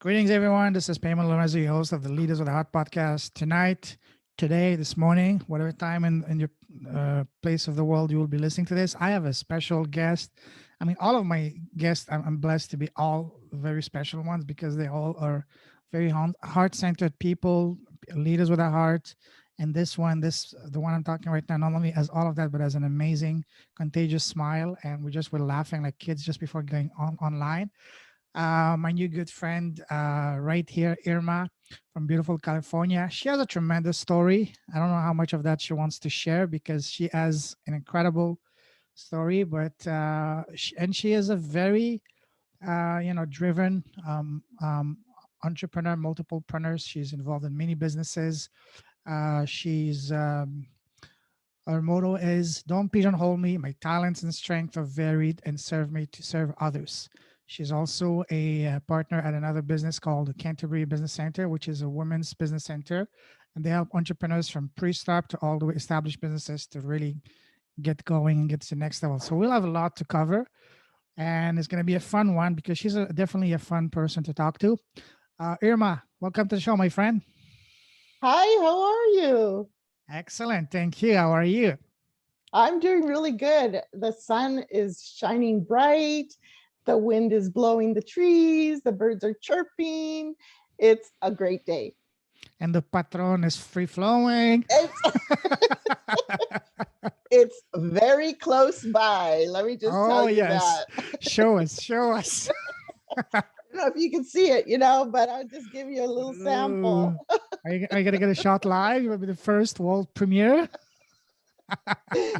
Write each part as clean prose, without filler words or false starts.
Greetings, everyone. This is Payman Lorenzo, your host of the Leaders with a Heart podcast. Today, this morning, whatever time in your place of the world you will be listening to this, I have a special guest. I mean, all of my guests, I'm blessed to be all very special ones because they all are very heart centered people, leaders with a heart. And the one I'm talking right now, not only has all of that, but has an amazing, contagious smile. And we just were laughing like kids just before going online. My new good friend right here, Irma from beautiful California. She has a tremendous story. I don't know how much of that she wants to share because she has an incredible story, but and she is a very driven entrepreneur, multiple preneurs. She's involved in many businesses. She's Her motto is "Don't pigeonhole me. My talents and strengths are varied, and serve me to serve others." She's also a partner at another business called the Canterbury Business Center, which is a women's business center, and they help entrepreneurs from pre-start to all the way established businesses to really get going and get to the next level. So we'll have a lot to cover, and it's going to be a fun one because she's definitely a fun person to talk to. Irma, welcome to the show, my friend. Hi, how are you? Excellent, thank you. How are you? I'm doing really good. The sun is shining bright. The wind is blowing the trees. The birds are chirping. It's a great day. And the patron is free flowing. It's it's very close by. Let me just Oh, tell you yes. that. Show us, show us. I don't know if you can see it, but I'll just give you a little sample. Ooh. Are you going to get a shot live? It will be the first world premiere.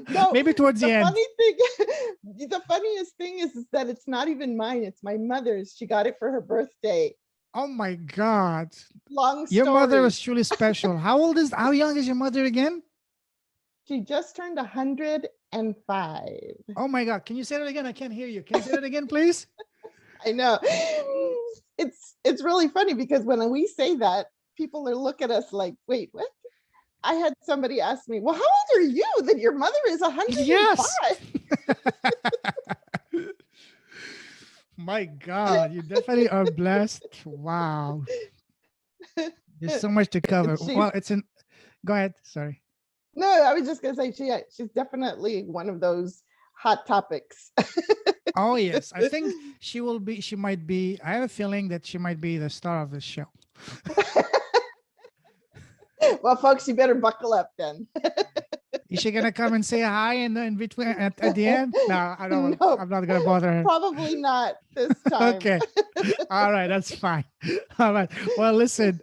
No, Maybe towards the the end. funny thing, the funniest thing is that it's not even mine. It's my mother's. She got it for her birthday. Oh my God. Long Your mother story. was truly special. How young is your mother again? She just turned 105. Oh my God. Can you say that again? I can't hear you. Can you say that again, please? I know. It's really funny because when we say that, people are look at us like, wait, what? I had somebody ask me, well, how old are you that your mother is Yes. 105? My God. You definitely are blessed. Wow. There's so much to cover. She's Well, go ahead. Sorry. no, I was just gonna say she's definitely one of those hot topics. Oh yes, I think she will be. She might be. I have a feeling that she might be the star of the show. Well, folks, you better buckle up then. Is she gonna come and say hi in between at the end? No, I don't. No, I'm not gonna bother her. probably not this time. Okay. All right, that's fine. All right. Well, listen,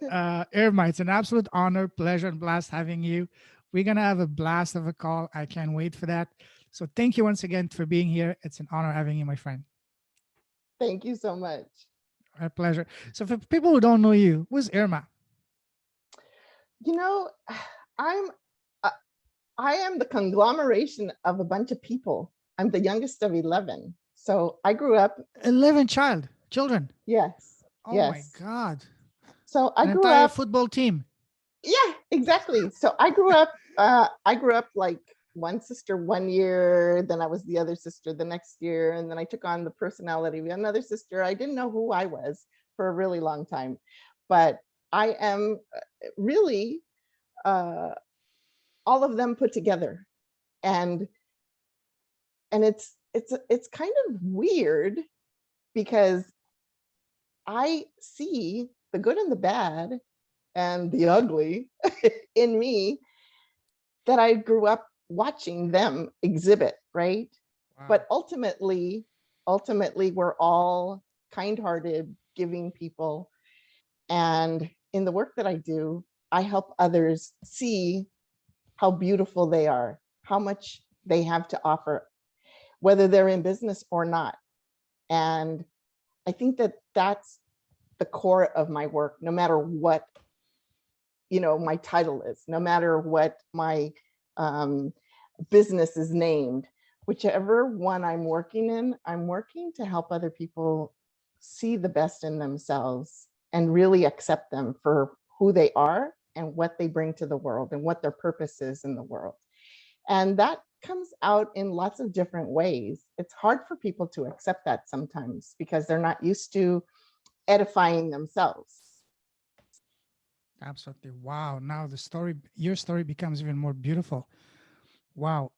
Irma, it's an absolute honor, pleasure, and blast having you. We're gonna have a blast of a call. I can't wait for that. So thank you once again for being here. It's an honor having you, my friend. Thank you so much. A pleasure. So for people who don't know you, who's Irma? You know, I'm uh, I am the conglomeration of a bunch of people. I'm the youngest of 11. So I grew up, 11 children. yes, Oh my yes. God. So I An grew entire up, football team. yeah, exactly. So I grew up like one sister one year, then I was the other sister the next year, and then I took on the personality of another sister. I didn't know who I was for a really long time, but I am really uh, all of them put together, and it's kind of weird because I see the good and the bad and the ugly in me that I grew up watching them exhibit, right? Wow. But ultimately, we're all kind-hearted, giving people. And in the work that I do, I help others see how beautiful they are, how much they have to offer, whether they're in business or not. And I think that that's the core of my work, no matter what my title is, no matter what my um, business is named, whichever one I'm working in, I'm working to help other people see the best in themselves and really accept them for who they are and what they bring to the world and what their purpose is in the world. And that comes out in lots of different ways. It's hard for people to accept that sometimes because they're not used to edifying themselves. Absolutely. Wow. Now your story becomes even more beautiful. Wow.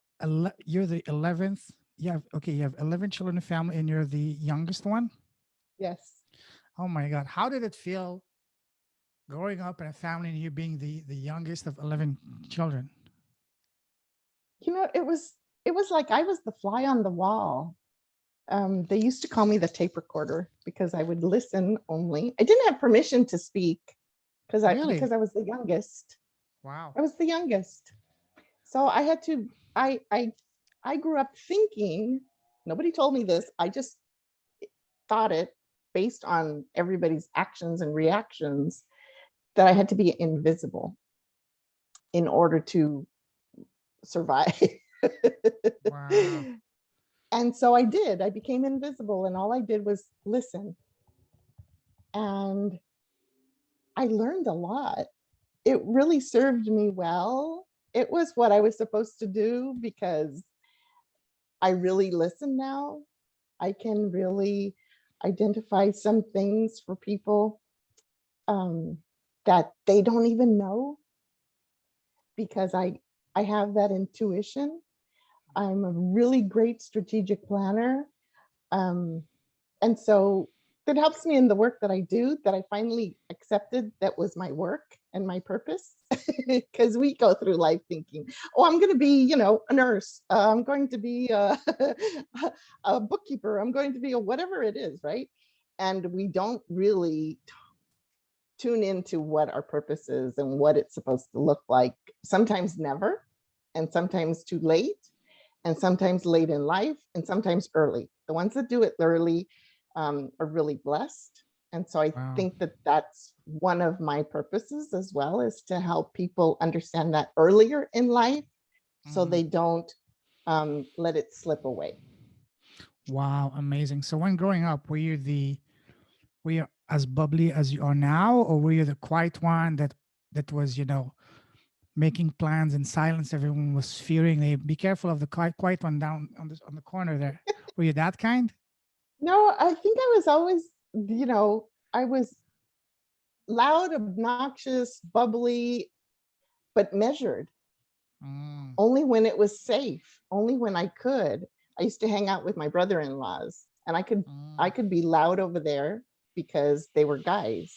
You're the 11th. You have 11 children in the family and you're the youngest one. Yes. Oh my God. How did it feel growing up in a family and you being the youngest of 11 children? It was like I was the fly on the wall. They used to call me the tape recorder because I would listen only. I didn't have permission to speak Really? because I was the youngest. Wow. I was the youngest. So I had to I grew up thinking, nobody told me this. I just thought it based on everybody's actions and reactions that I had to be invisible in order to survive. Wow. And so I did. I became invisible and all I did was listen. And I learned a lot. It really served me well. It was what I was supposed to do because I really listen now. I can really identify some things for people um, that they don't even know because I have that intuition. I'm a really great strategic planner. Um, and so that helps me in the work that I do, that I finally accepted that was my work and my purpose. Because we go through life thinking, oh, I'm going to be, a nurse. I'm going to be a bookkeeper. I'm going to be a whatever it is, right? And we don't really tune into what our purpose is and what it's supposed to look like. Sometimes never, and sometimes too late, and sometimes late in life, and sometimes early. The ones that do it early are really blessed. And so I Wow. think that that's one of my purposes as well, is to help people understand that earlier in life so Mhm. they don't let it slip away. Wow. Amazing. So when growing up, were you as bubbly as you are now, or were you the quiet one that was, making plans in silence? Everyone was fearing. They be careful of the quiet one down on the corner there. Were you that kind? No, I think I was always, I was loud, obnoxious, bubbly, but measured. Mm, Only when it was safe, only when I could. I used to hang out with my brother-in-laws and I mm. could be loud over there because they were guys.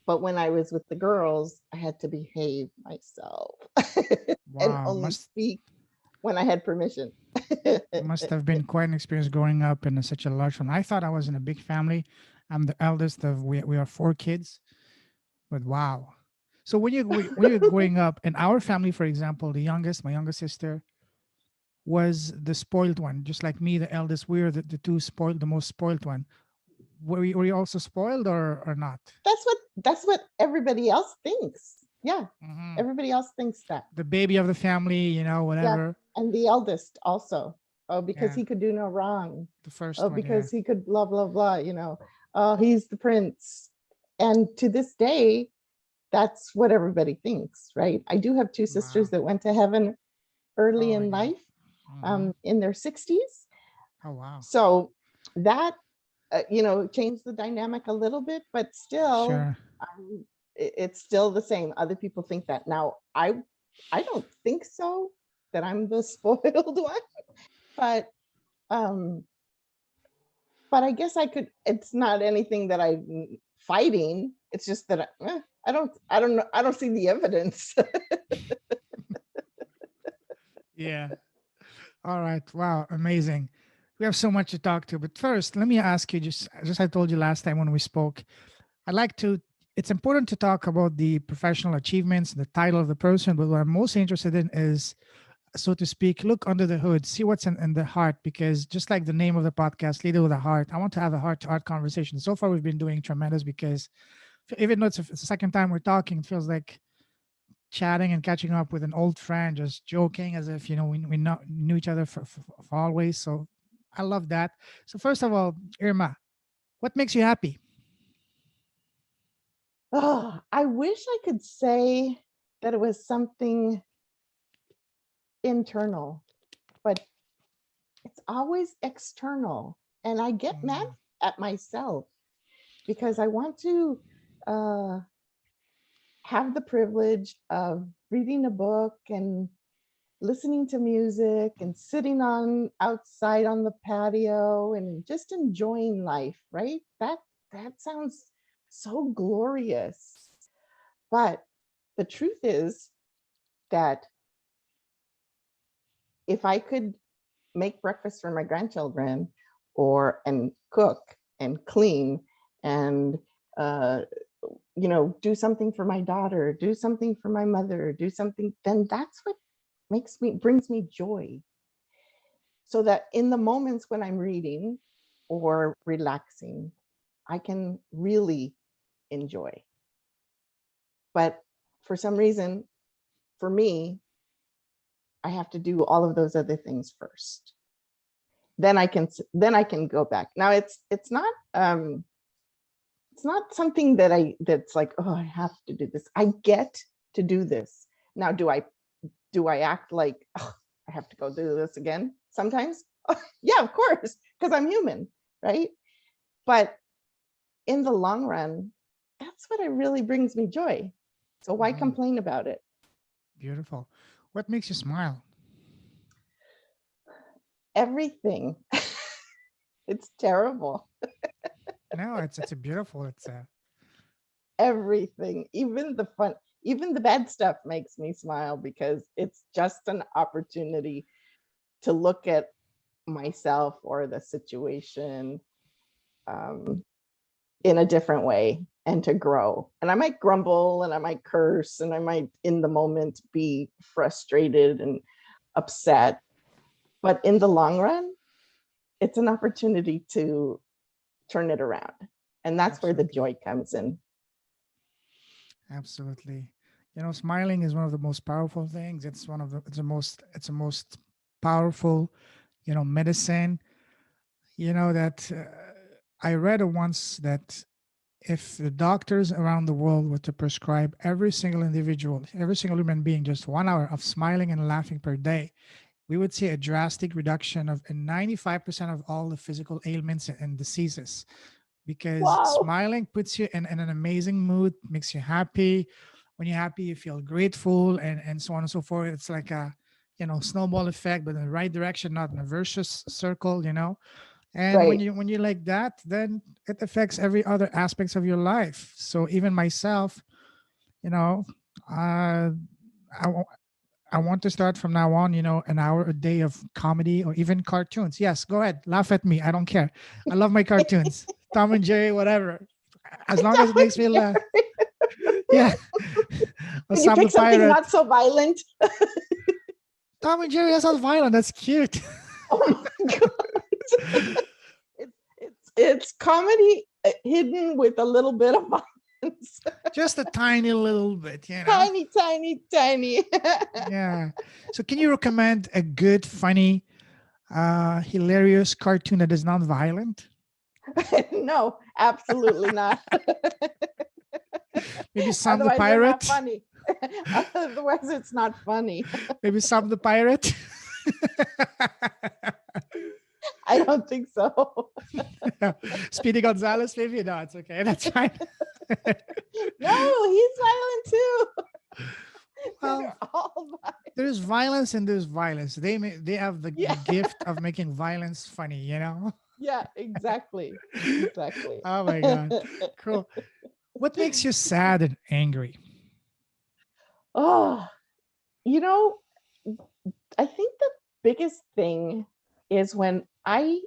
But when I was with the girls, I had to behave myself and Wow. only speak when I had permission. Must have been quite an experience growing up in such a large one. I thought I was in a big family. I'm the eldest of we are four kids, but wow. So when you're growing up in our family, for example, my youngest sister was the spoiled one, just like me, the eldest. We're the two spoiled, the most spoiled one. Were you also spoiled or not? That's what everybody else thinks. Yeah. Hmm. Everybody else thinks that. The baby of the family, Yeah. whatever. And the eldest also. Oh, because Yeah, he could do no wrong. the first Oh, one. Yeah. because he could blah, blah, blah. Oh, he's the prince. And to this day, that's what everybody thinks, right? I do have two sisters Wow. that went to heaven early Oh my in God. life, Hmm. in their 60s. Oh wow. So that, changed the dynamic a little bit, but still, Sure. it's still the same. Other people think that. Now, I don't think so, that I'm the spoiled one, but um, but I guess I could. It's not anything that I'm fighting. It's just that I don't know. I don't see the evidence. Yeah. All right. Wow. Amazing. We have so much to talk to. But first, let me ask you just I told you last time when we spoke, I'd like to it's important to talk about the professional achievements, the title of the person, but what I'm most interested in is, so to speak, look under the hood, see what's in the heart, because just like the name of the podcast, Leader with a Heart, I want to have a heart to heart conversation. So far, we've been doing tremendous because even though it's the second time we're talking, it feels like chatting and catching up with an old friend, just joking as if we knew each other for always. So I love that. So first of all, Irma, what makes you happy? Oh, I wish I could say that it was something internal, but it's always external. And I get mad Mm, at myself because I want to uh, have the privilege of reading a book and listening to music and sitting on outside on the patio and just enjoying life, right? That sounds so glorious. But the truth is that if I could make breakfast for my grandchildren or and cook and clean and uh, do something for my daughter, do something for my mother, do something, then that's what brings me joy. So that in the moments when I'm reading or relaxing, I can really enjoy. But for some reason, for me, I have to do all of those other things first. Then I can go back. Now it's not something that's like, oh, I have to do this. I get to do this. Now, do I act like, oh, I have to go do this again sometimes? Yeah, of course, because I'm human, right? But in the long run, that's what it really brings me joy. So why Mhm. complain about it? Beautiful. What makes you smile? Everything. It's terrible. No, it's a beautiful. It's a Everything, even the bad stuff makes me smile because it's just an opportunity to look at myself or the situation um, in a different way and to grow. And I might grumble and I might curse and I might in the moment be frustrated and upset. But in the long run, it's an opportunity to turn it around. And that's where the absolutely, joy comes in. absolutely. Smiling is one of the most powerful things. It's the most powerful, medicine. That I read once that if the doctors around the world were to prescribe every single individual, every single human being, just 1 hour of smiling and laughing per day, we would see a drastic reduction of 95% of all the physical ailments and diseases. Because Wow. smiling puts you in an amazing mood, makes you happy. When you're happy, you feel grateful, and so on and so forth. It's like a snowball effect, but in the right direction, not in a vicious circle. And when Right. you like that, then it affects every other aspects of your life. So even myself, you know uh I, I want to start from now on, an hour a day of comedy or even cartoons. Yes, go ahead. Laugh at me. I don't care. I love my cartoons. Tom and Jerry, whatever. As long as it makes me laugh. Yeah. Or Can you Sam the pick something Pirate. not so violent? Tom and Jerry, that's not violent. That's cute. Oh my god. It's comedy hidden with a little bit of violence. Just a tiny little bit. Tiny, tiny, tiny. Yeah. So can you recommend a good, funny, hilarious cartoon that is not violent? No, absolutely not. Maybe Sam the Otherwise, they're not Pirate. funny. Otherwise, it's not funny. Maybe Sam the Pirate. I don't think so. Yeah. Speedy Gonzalez, maybe. No, it's okay. That's fine. No, he's violent too. Well, They're all violent. there's violence and there's violence. They have the Yeah, gift of making violence funny. yeah, exactly. Exactly. Oh my god. Cool. What makes you sad and angry? Oh, you know, I think the biggest thing is when I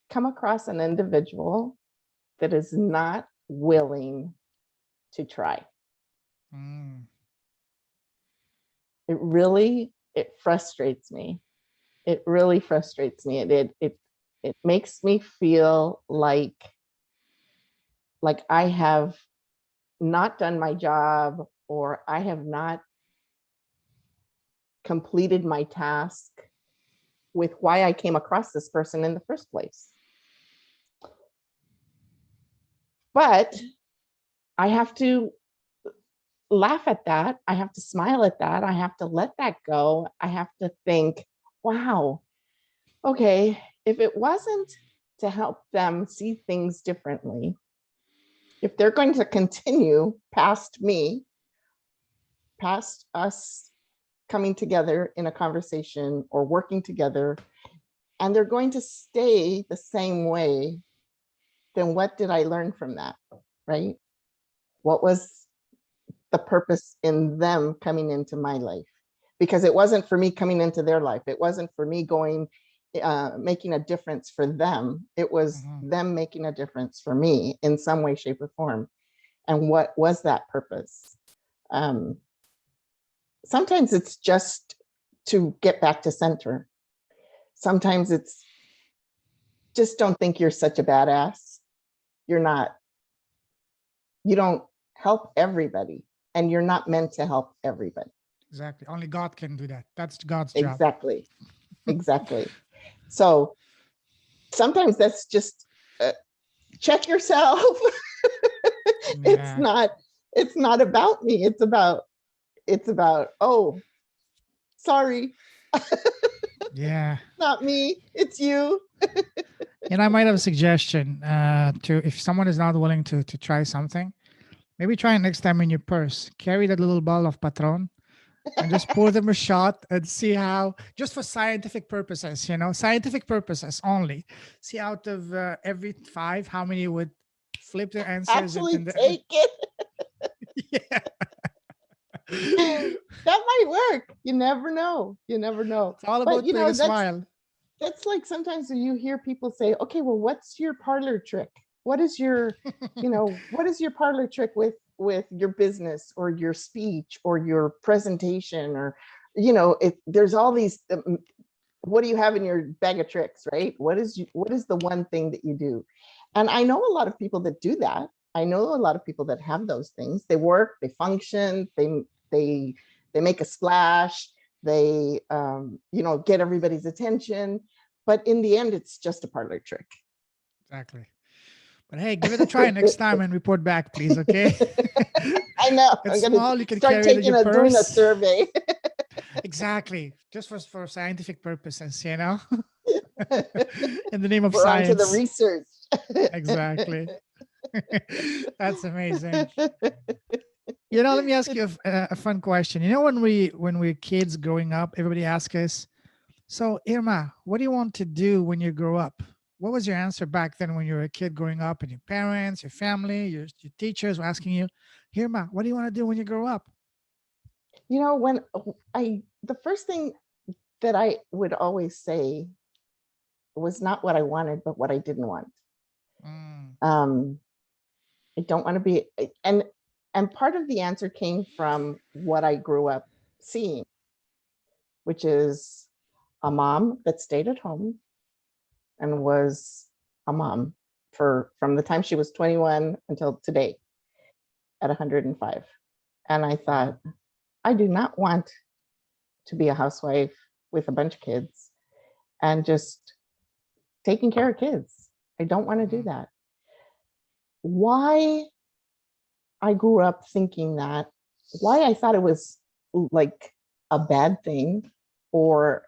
come across an individual that is not willing to try. Mm, It frustrates me. It really frustrates me. It makes me feel like I have not done my job or I have not completed my task with why I came across this person in the first place. But I have to laugh at that. I have to smile at that. I have to let that go. I have to think, wow, okay, if it wasn't to help them see things differently. If they're going to continue past me, past us coming together in a conversation or working together, and they're going to stay the same way, then what did I learn from that, right? What was the purpose in them coming into my life? Because it wasn't for me coming into their life. It wasn't for me going, making a difference for them. It was them making a difference for me in some way, shape, or form. And what was that purpose? Sometimes it's just to get back to center. Sometimes it's just don't think you're such a badass. You're not. You don't help everybody, and you're not meant to help everybody. Exactly. Only God can do that. That's God's job. Exactly. Exactly. So sometimes that's just check yourself. Yeah. It's not about me. It's about, oh, sorry. Yeah. Not me. It's you. And I might have a suggestion to if someone is not willing to try something, maybe try it next time in your purse. Carry that little bottle of Patron and just pour them a shot and see how, just for scientific purposes, scientific purposes only. See out of every 5, how many would flip their answers Actually in the take it. yeah. That might work. You never know. You never know. It's all But about putting a smile. that's like sometimes you hear people say, okay, well, what's your parlor trick? What is your, what is your parlor trick with your business or your speech or your presentation or, there's all these, what do you have in your bag of tricks, right? What is the one thing that you do? And I know a lot of people that do that. I know a lot of people that have those things. They work, they function, they make a splash, they get everybody's attention, but in the end it's just a parlor trick. Exactly. But hey, give it a try next time and report back, please. Okay. I know. It's I'm small. gonna You can start carry it in your doing a purse. survey. Exactly. Just for scientific purposes, in the name of We're on to the science. research. Exactly. That's amazing. Let me ask you a fun question. When we're kids growing up, everybody asks us, so Irma, what do you want to do when you grow up? What was your answer back then when you were a kid growing up, and your parents, your family, your teachers were asking you, Irma, what do you want to do when you grow up? When the first thing that I would always say was not what I wanted, but what I didn't want. I don't want to be, and part of the answer came from what I grew up seeing, which is a mom that stayed at home and was a mom from the time she was 21 until today at 105. And I thought, I do not want to be a housewife with a bunch of kids and just taking care of kids. I don't want to do that. Why I grew up thinking that, why I thought it was like a bad thing or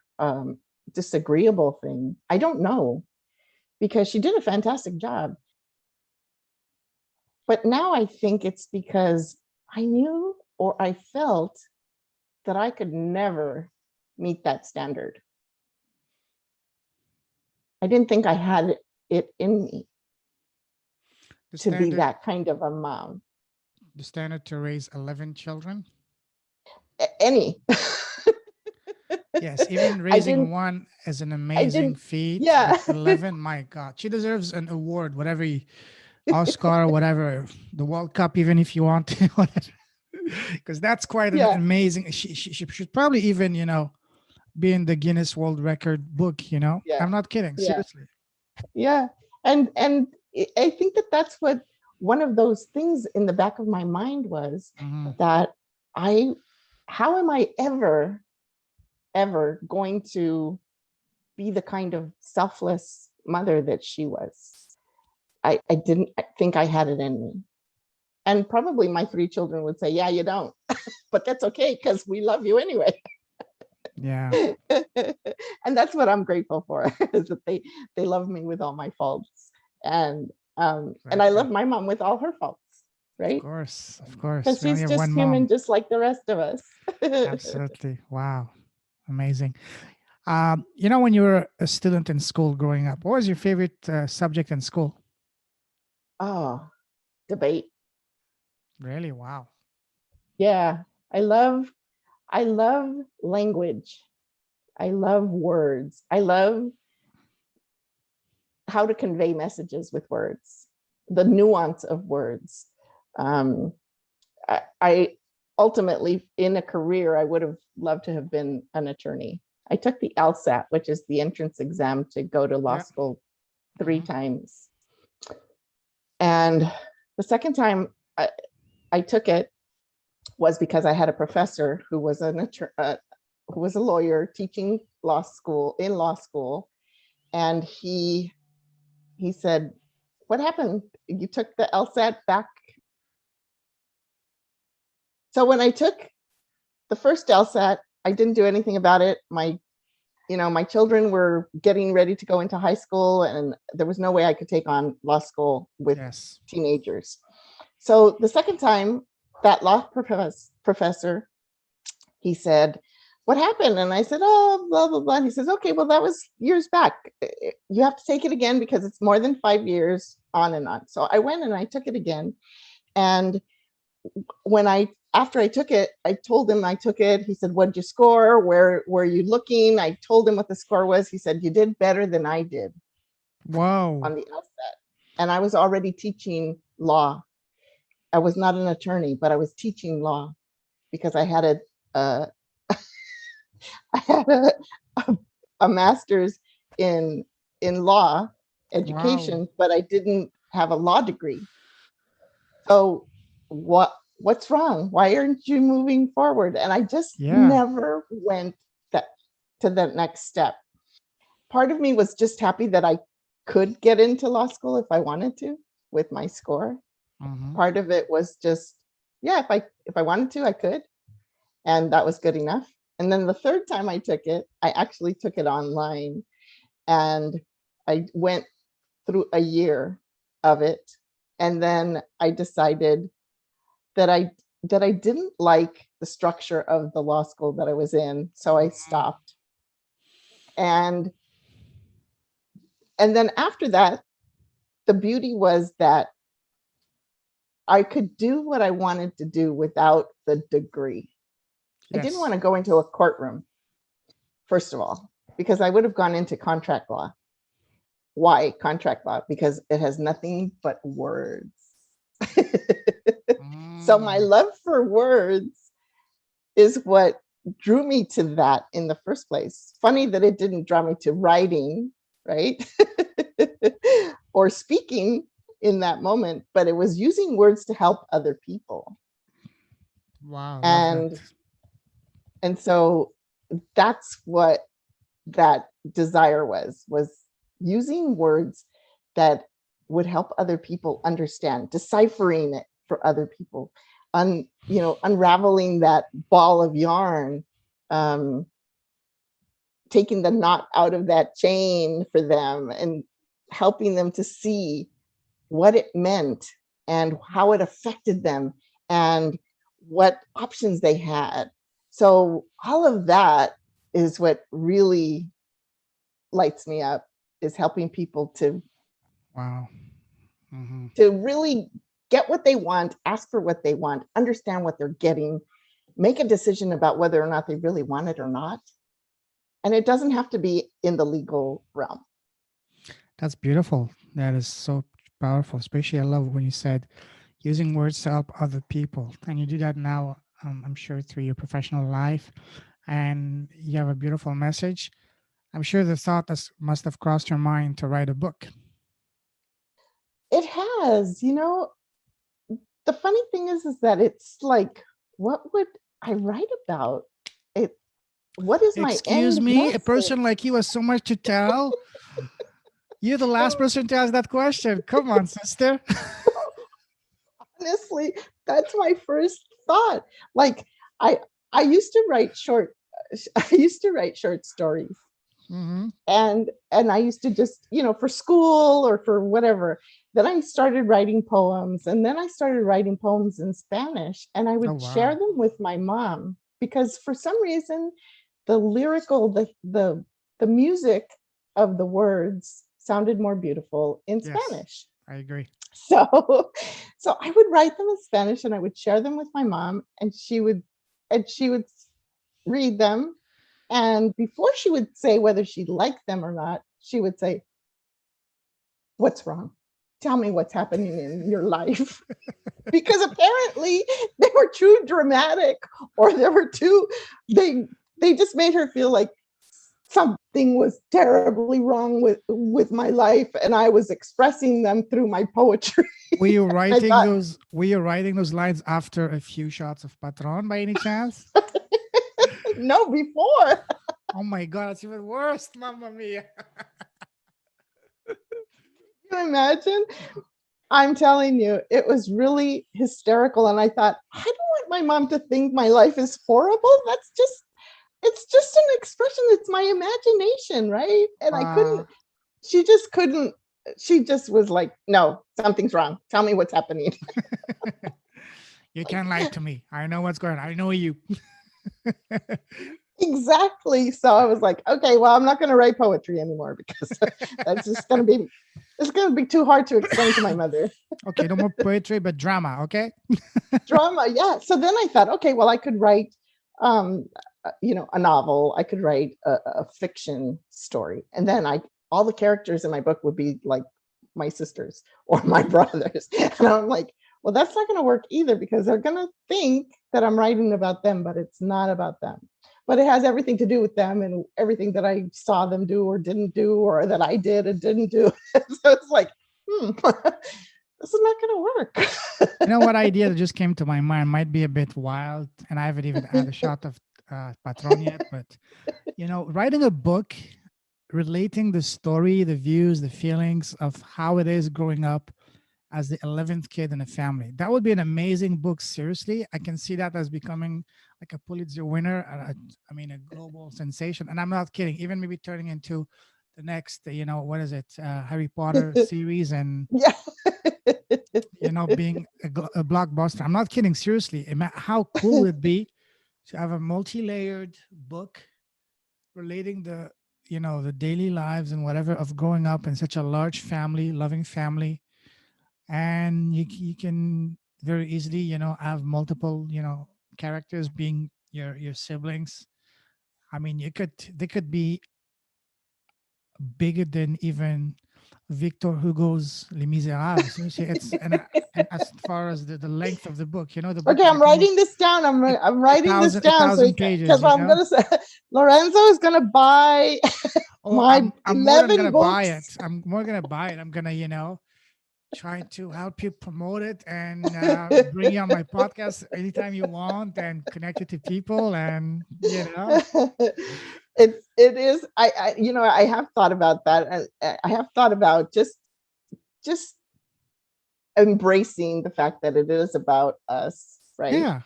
disagreeable thing, I don't know, because she did a fantastic job. But now I think it's because I knew or I felt that I could never meet that standard. I didn't think I had it in me to be that kind of a mom. The standard to raise 11 children? Any. Yes, even raising one is an amazing feat. Yeah. But 11, my God, she deserves an award, whatever, Oscar, whatever, the World Cup, even if you want to, because that's quite an amazing. She should probably even, be in the Guinness World Record book. Yeah. I'm not kidding. Seriously. Yeah, and I think that's what one of those things in the back of my mind was, that how am I ever going to be the kind of selfless mother that she was? I didn't think I had it in me. And probably my 3 children would say, yeah, you don't, but that's okay, because we love you anyway. Yeah. And that's what I'm grateful for, is that they love me with all my faults. And I Exactly. love my mom with all her faults, Of right? course. Of course. Because We only she's have just one human, mom. just like the rest of us. Absolutely. Wow. Amazing. When you were a student in school growing up, what was your favorite subject in school? Oh, debate. Really? Wow. Yeah. I love language. I love words. I love how to convey messages with words, the nuance of words. Um, I ultimately, in a career, I would have loved to have been an attorney. I took the LSAT, which is the entrance exam to go to law Yeah. school, three Hmm. times. And the second time I took it was because I had a professor who was who was a lawyer teaching law school, and he said, "What happened? You took the LSAT back?" So when I took the first LSAT, I didn't do anything about it. My children were getting ready to go into high school, and there was no way I could take on law school with Yes. teenagers. So the second time, that professor, he said, "What happened?" And I said, "Oh, blah, blah, blah." And he says, "Okay, well, that was years back. You have to take it again because it's more than 5 years on and on." So I went and I took it again. And after I took it, I told him I took it. He said, "What'd you score? Where were you looking?" I told him what the score was. He said, "You did better than I did Wow. on the LSAT." And I was already teaching law. I was not an attorney, but I was teaching law because uh, I had a master's in law Wow. education, but I didn't have a law degree. So what's wrong? Why aren't you moving forward? And I just Yeah. never went that to the next step. Part of me was just happy that I could get into law school if I wanted to with my score. Hmm. Part of it was just, yeah, if I wanted to, I could. And that was good enough. And then the third time I took it, I actually took it online, and I went through a year of it. And then I decided that I didn't like the structure of the law school that I was in, so I stopped. And then after that, the beauty was that I could do what I wanted to do without the degree. I didn't Yes. want to go into a courtroom, first of all, because I would have gone into contract law. Why contract law? Because it has nothing but words. So my Mm. love for words is what drew me to that in the first place. Funny that it didn't draw me to writing, right? Or speaking in that moment, but it was using words to help other people. Wow. Love that. And so that's what that desire was using words that would help other people understand, deciphering it for other people, unraveling that ball of yarn, um, taking the knot out of that chain for them and helping them to see what it meant and how it affected them and what options they had. So all of that is what really lights me up, is helping people Wow. Hmm. to really get what they want, ask for what they want, understand what they're getting, make a decision about whether or not they really want it or not. And it doesn't have to be in the legal realm. That's beautiful. That is so powerful. Especially, I love when you said using words to help other people. And you do that now, I'm sure, through your professional life. And you have a beautiful message. I'm sure the thought must have crossed your mind to write a book. It has, the funny thing is that it's like, what would I write about? It what is my Excuse end me, a message? person like you has so much to tell. You're the last person to ask that question. Come on, sister. Honestly, that's my first thought. Like I I used to write short. I used to write short stories. Mm-hmm. And I used to just, for school or for whatever. Then I started writing poems, and then I started writing poems in Spanish, and I Oh would share wow. them with my mom because for some reason the lyrical the music of the words sounded more beautiful in Yes, Spanish. I agree. So so I would write them in Spanish and I would share them with my mom, and she would read them, and before she would say whether she liked them or not, she would say, "What's wrong? Tell me what's happening in your life." Because apparently they were too dramatic, or they were too they just made her feel like something was terribly wrong with my life, and I was expressing them through my poetry. I thought, Were you writing those lines after a few shots of Patron by any chance? no, before. Oh my god, that's even worse, Mamma Mia. Can you imagine? I'm telling you, it was really hysterical. And I thought, I don't want my mom to think my life is horrible. It's just an expression. It's my imagination, right? And I couldn't, Wow. she just couldn't, she just was like, no, something's wrong. Tell me what's happening. You can't lie to me. I know what's going on. I know you. Exactly. So I was like, okay, well, I'm not going to write poetry anymore because that's just going to be, it's going to be too hard to explain to my mother. Okay, no more poetry, but drama, okay? Drama. Yeah. So then I thought, okay, well, I could write, um, a novel. I could write a fiction story, and then all the characters in my book would be like my sisters or my brothers. And I'm like, well, that's not going to work either because they're going to think that I'm writing about them, but it's not about them. But it has everything to do with them and everything that I saw them do or didn't do, or that I did and didn't do. So it's like, this is not going to work. You know what idea that just came to my mind might be a bit wild, and I haven't even had a shot of Patron yet, but writing a book relating the story, the views, the feelings of how it is growing up as the 11th kid in a family. That would be an amazing book. Seriously, I can see that as becoming like a Pulitzer winner. I mean, a global sensation. And I'm not kidding. Even maybe turning into the next, what is it, Harry Potter series, and Yeah. being a blockbuster. I'm not kidding. Seriously, how cool would it be to have a multi-layered book relating the daily lives and whatever of growing up in such a large family, loving family, and you can very easily have multiple characters being your siblings. I mean, they could be bigger than even Victor Hugo's Les Miserables. Seriously, and as far as the length of the book, the book Okay, is I'm like almost writing this down. I'm writing this a down so thousand pages. because I'm gonna say Lorenzo is gonna buy Oh, my I'm more than 11 gonna buy books. it. I'm more gonna buy it. I'm gonna try to help you promote it and bring you on my podcast anytime you want and connect it to people and It is. I have thought about that, and I have thought about just embracing the fact that it is about us, right? yeah,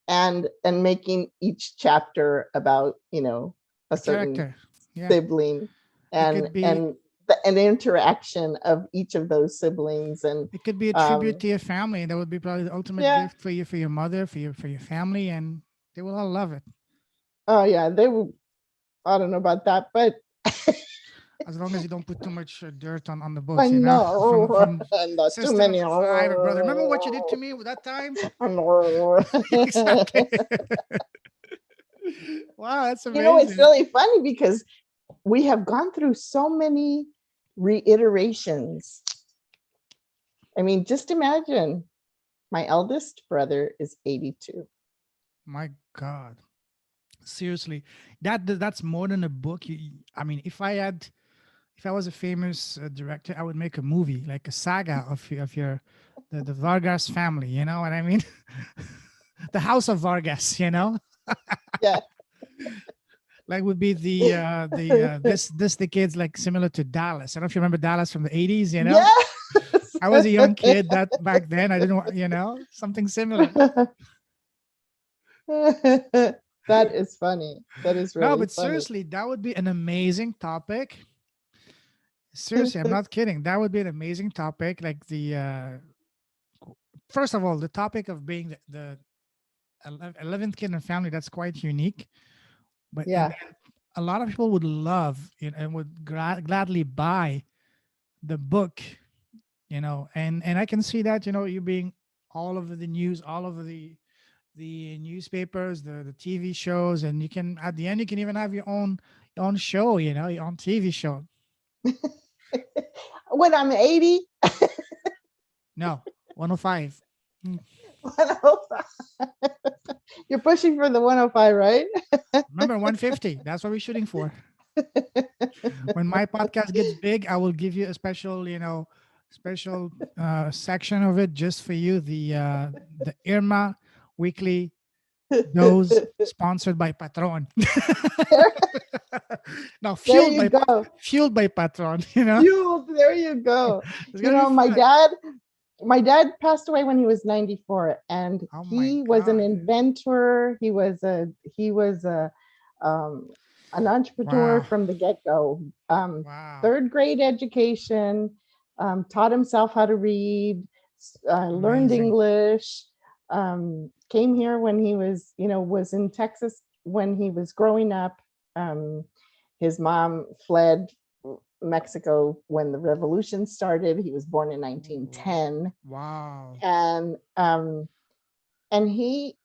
And making each chapter about a a certain character. Yeah, sibling, it and could be and an interaction of each of those siblings. And it could be a tribute um to your family. That would be probably the ultimate yeah. gift for your mother, for your family, and they will all love it. Oh yeah, they will. I don't know about that, but As long as you don't put too much dirt on the I books, know. from And not too sister many. number five or brother. Remember what you did to me with that time? You Exactly. Wow, that's know, it's amazing. really funny because we have gone through so many reiterations. I mean, just imagine my eldest brother is 82. My God, seriously, that's more than a book. I mean, if I was a famous director, I would make a movie like a saga of the Vargas family. You know what I mean? The House of Vargas. Yeah. Like would be the this the kids like similar to Dallas. I don't know if you remember Dallas from the 80s. Yes. I was a young kid that back then. I didn't want something similar. That is funny. That is No, really but funny. seriously, that would be an amazing topic. Seriously, I'm not kidding. That would be an amazing topic. Like the first of all, the topic of being the 11th kid in the family, that's quite unique. But and Yeah. then a lot of people would love and would gladly buy the book, and I can see that, you being all over the news, all over the newspapers, the TV shows, and you can at the end you can even have your own show, your own TV show. When I'm 80, No, 105. Mm, 105. You're pushing for the 105, right? Remember 150. That's what we're shooting for. When my podcast gets big, I will give you a special, special section of it just for you. The Irma weekly dose sponsored by Patron. there, No, there you go. fueled by Patron, You, there you go. It's You gonna be know, fun. my dad passed away when he was 94, and Oh my he was an god. inventor. He was um, an entrepreneur Wow. from the get-go. Wow. Third grade education, taught himself how to read, learned Amazing. English, came here when he was in Texas when he was growing up. um, his mom fled Mexico when the revolution started. He was born in Ooh. 1910, Wow. and and he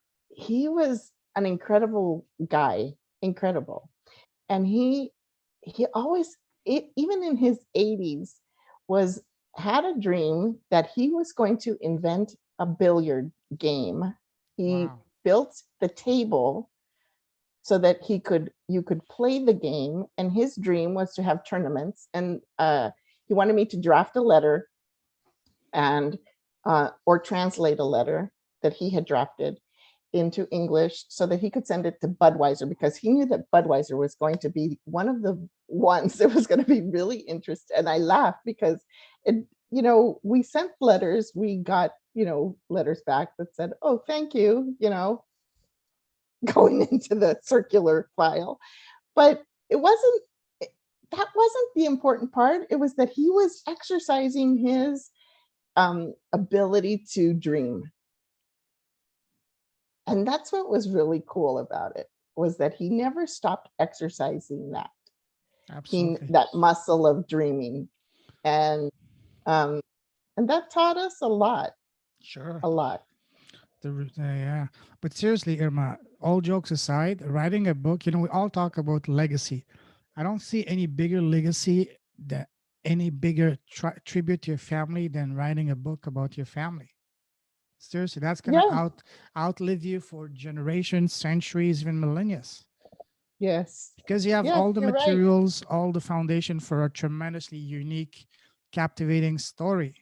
was an incredible guy, incredible. And he always, even in his 80s, was had a dream that he was going to invent a billiard game. He Wow. built the table so that you could play the game, and his dream was to have tournaments. And he wanted me to draft a letter and or translate a letter that he had drafted into English so that he could send it to Budweiser, because he knew that Budweiser was going to be one of the ones that was going to be really interested. And I laughed because we sent letters, we got, letters back that said, "Oh, thank you," going into the circular file. But it wasn't that wasn't the important part. It was that he was exercising his ability to dream. And that's what was really cool about it, was that he never stopped exercising Absolutely. that muscle of dreaming. And um, and that taught us a lot, Sure. a lot. Yeah. But seriously, Irma, all jokes aside, writing a book, we all talk about legacy. I don't see any bigger legacy, that any bigger tribute to your family than writing a book about your family. Seriously, that's gonna Yeah. outlive you for generations, centuries, even millennia. Yes. Because you have Yes, all the you're right. materials, all the foundation for a tremendously unique, captivating story.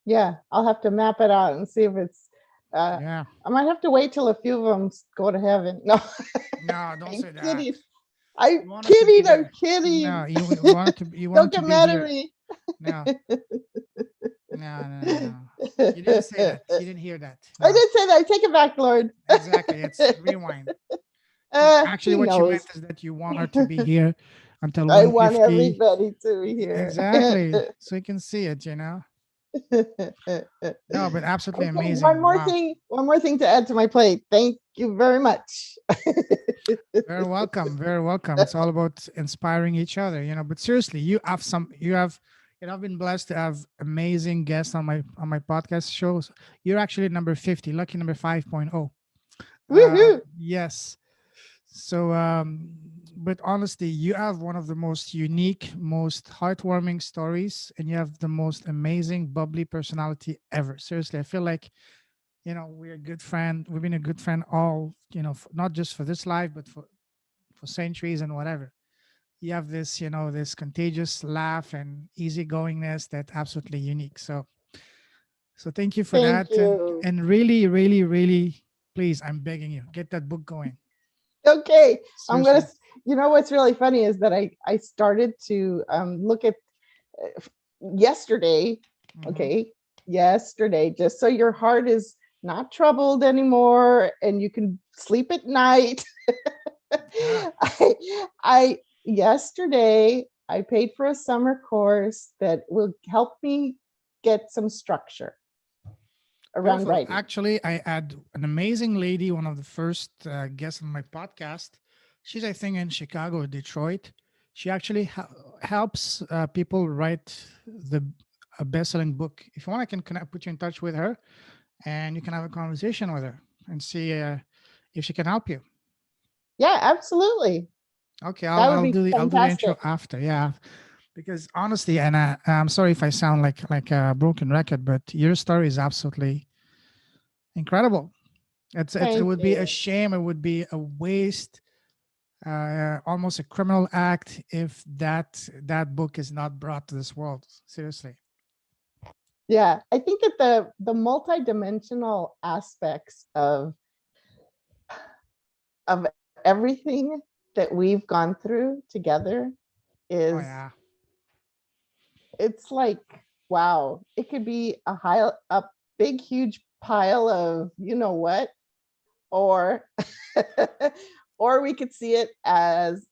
Yeah, I'll have to map it out and see if it's. Uh, Yeah. I might have to wait till a few of them go to heaven. No, No, don't I'm say that. kidding. I'm You want it to be kidding. I'm there. kidding. No, you want it to. You want Don't it to get be mad at here. me. No, no, no, no, no. I You didn't say that. You didn't hear that. No, did say that. I take it back, Lord. exactly. It's rewind. Actually, He what you meant knows. is that you want her to be here until I want 150. everybody to hear. Exactly. So you can see it. No, but absolutely Okay, amazing. Wow. one more thing to add to my plate. Thank you very much. Very welcome. Very welcome. It's all about inspiring each other. But seriously, I've been blessed to have amazing guests on my podcast shows. You're actually number 50, lucky number 5.0. Woohoo! Yes. So, but honestly, you have one of the most unique, most heartwarming stories, and you have the most amazing, bubbly personality ever. Seriously, I feel like, we're a good friend. We've been a good friend all, not just for this life, but for centuries and whatever. You have this, this contagious laugh and easygoingness that's absolutely unique. So thank you for Thank that, and you. and really, really, really, please, I'm begging you, get that book going. Okay, I'm gonna. Seriously. What's really funny is that I started to look at yesterday. Hmm. Okay, yesterday, just so your heart is not troubled anymore, and you can sleep at night. Yeah. I yesterday I paid for a summer course that will help me get some structure around Beautiful. writing. Actually, I had an amazing lady, one of the first guests on my podcast. She's, I think, in Chicago or Detroit. She actually helps people write the a best-selling book. If you want, I can put you in touch with her, and you can have a conversation with her and see if she can help you. Yeah, absolutely. Okay, That would I'll be do the intro fantastic. after. Yeah, because honestly, and I'm sorry if I sound like a broken record, but your story is absolutely incredible. It Thank would be a you. shame. It would be a waste, almost a criminal act if that book is not brought to this world. Seriously. Yeah, I think that the multidimensional aspects of everything that we've gone through together Oh is, yeah. it's like, wow, it could be a big huge pile of you know what, or or we could see it as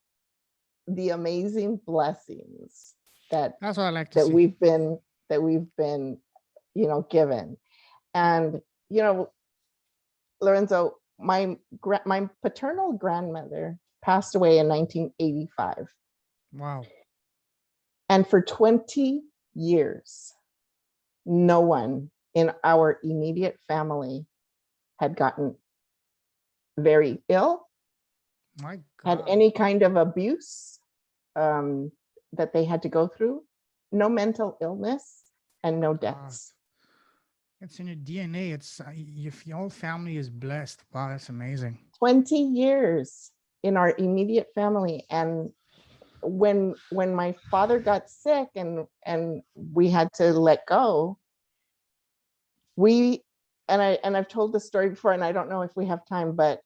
the amazing blessings that That's what I like to that see. we've been that we've been given. And Lorenzo, my paternal grandmother passed away in 1985, Wow. and for 20 years no one in our immediate family had gotten very ill, My had God. any kind of abuse um, that they had to go through, no mental illness, and no God. deaths. It's in your DNA. It's if your whole family is blessed. Wow, that's amazing. 20 years in our immediate family. And when my father got sick and we had to let go, we I've told this story before, and I don't know if we have time, but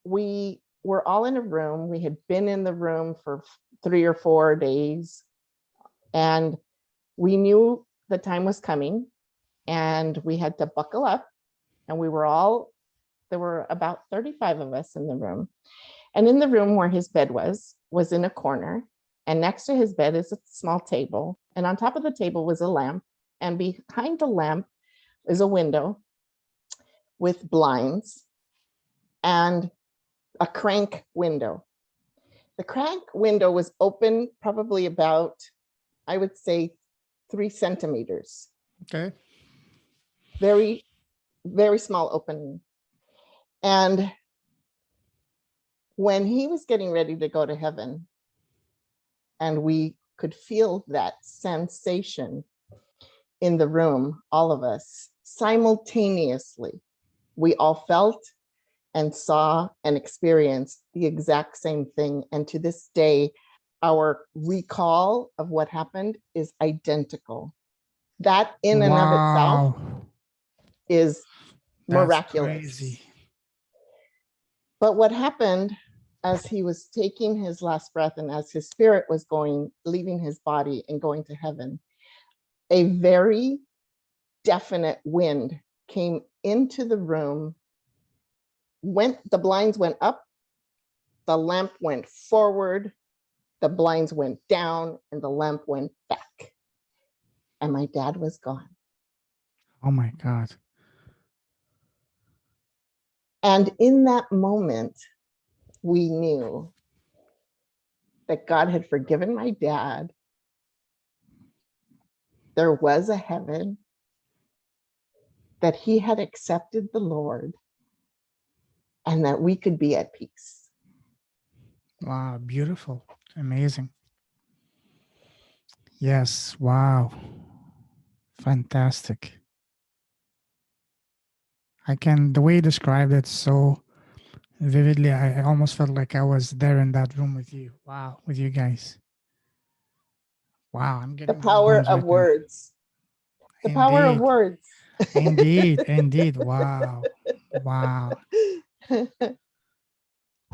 we were all in a room. We had been in the room for 3 or 4 days, and we knew the time was coming, and we had to buckle up. And there were about 35 of us in the room. And in the room where his bed was in a corner. And next to his bed is a small table. And on top of the table was a lamp. And behind the lamp is a window with blinds and a crank window. The crank window was open probably about, I would say, 3 centimeters. Okay. Very, very small opening. And when he was getting ready to go to heaven, and we could feel that sensation in the room, all of us simultaneously, we all felt and saw and experienced the exact same thing. And to this day, our recall of what happened is identical. That in and of itself Wow. is That's miraculous. crazy. But what happened as he was taking his last breath and as his spirit was leaving his body and going to heaven, a very definite wind came into the room. The blinds went up, the lamp went forward, the blinds went down, and the lamp went back. And my dad was gone. Oh my God. And in that moment, we knew that God had forgiven my dad. There was a heaven, that he had accepted the Lord, and that we could be at peace. Wow. Beautiful. Amazing. Yes. Wow. Fantastic. The way you described it so vividly, I almost felt like I was there in that room with you. Wow. With you guys. Wow. I'm The getting power goosebumps of right now. words. The power of Indeed. words. Indeed. Indeed. Wow. Wow.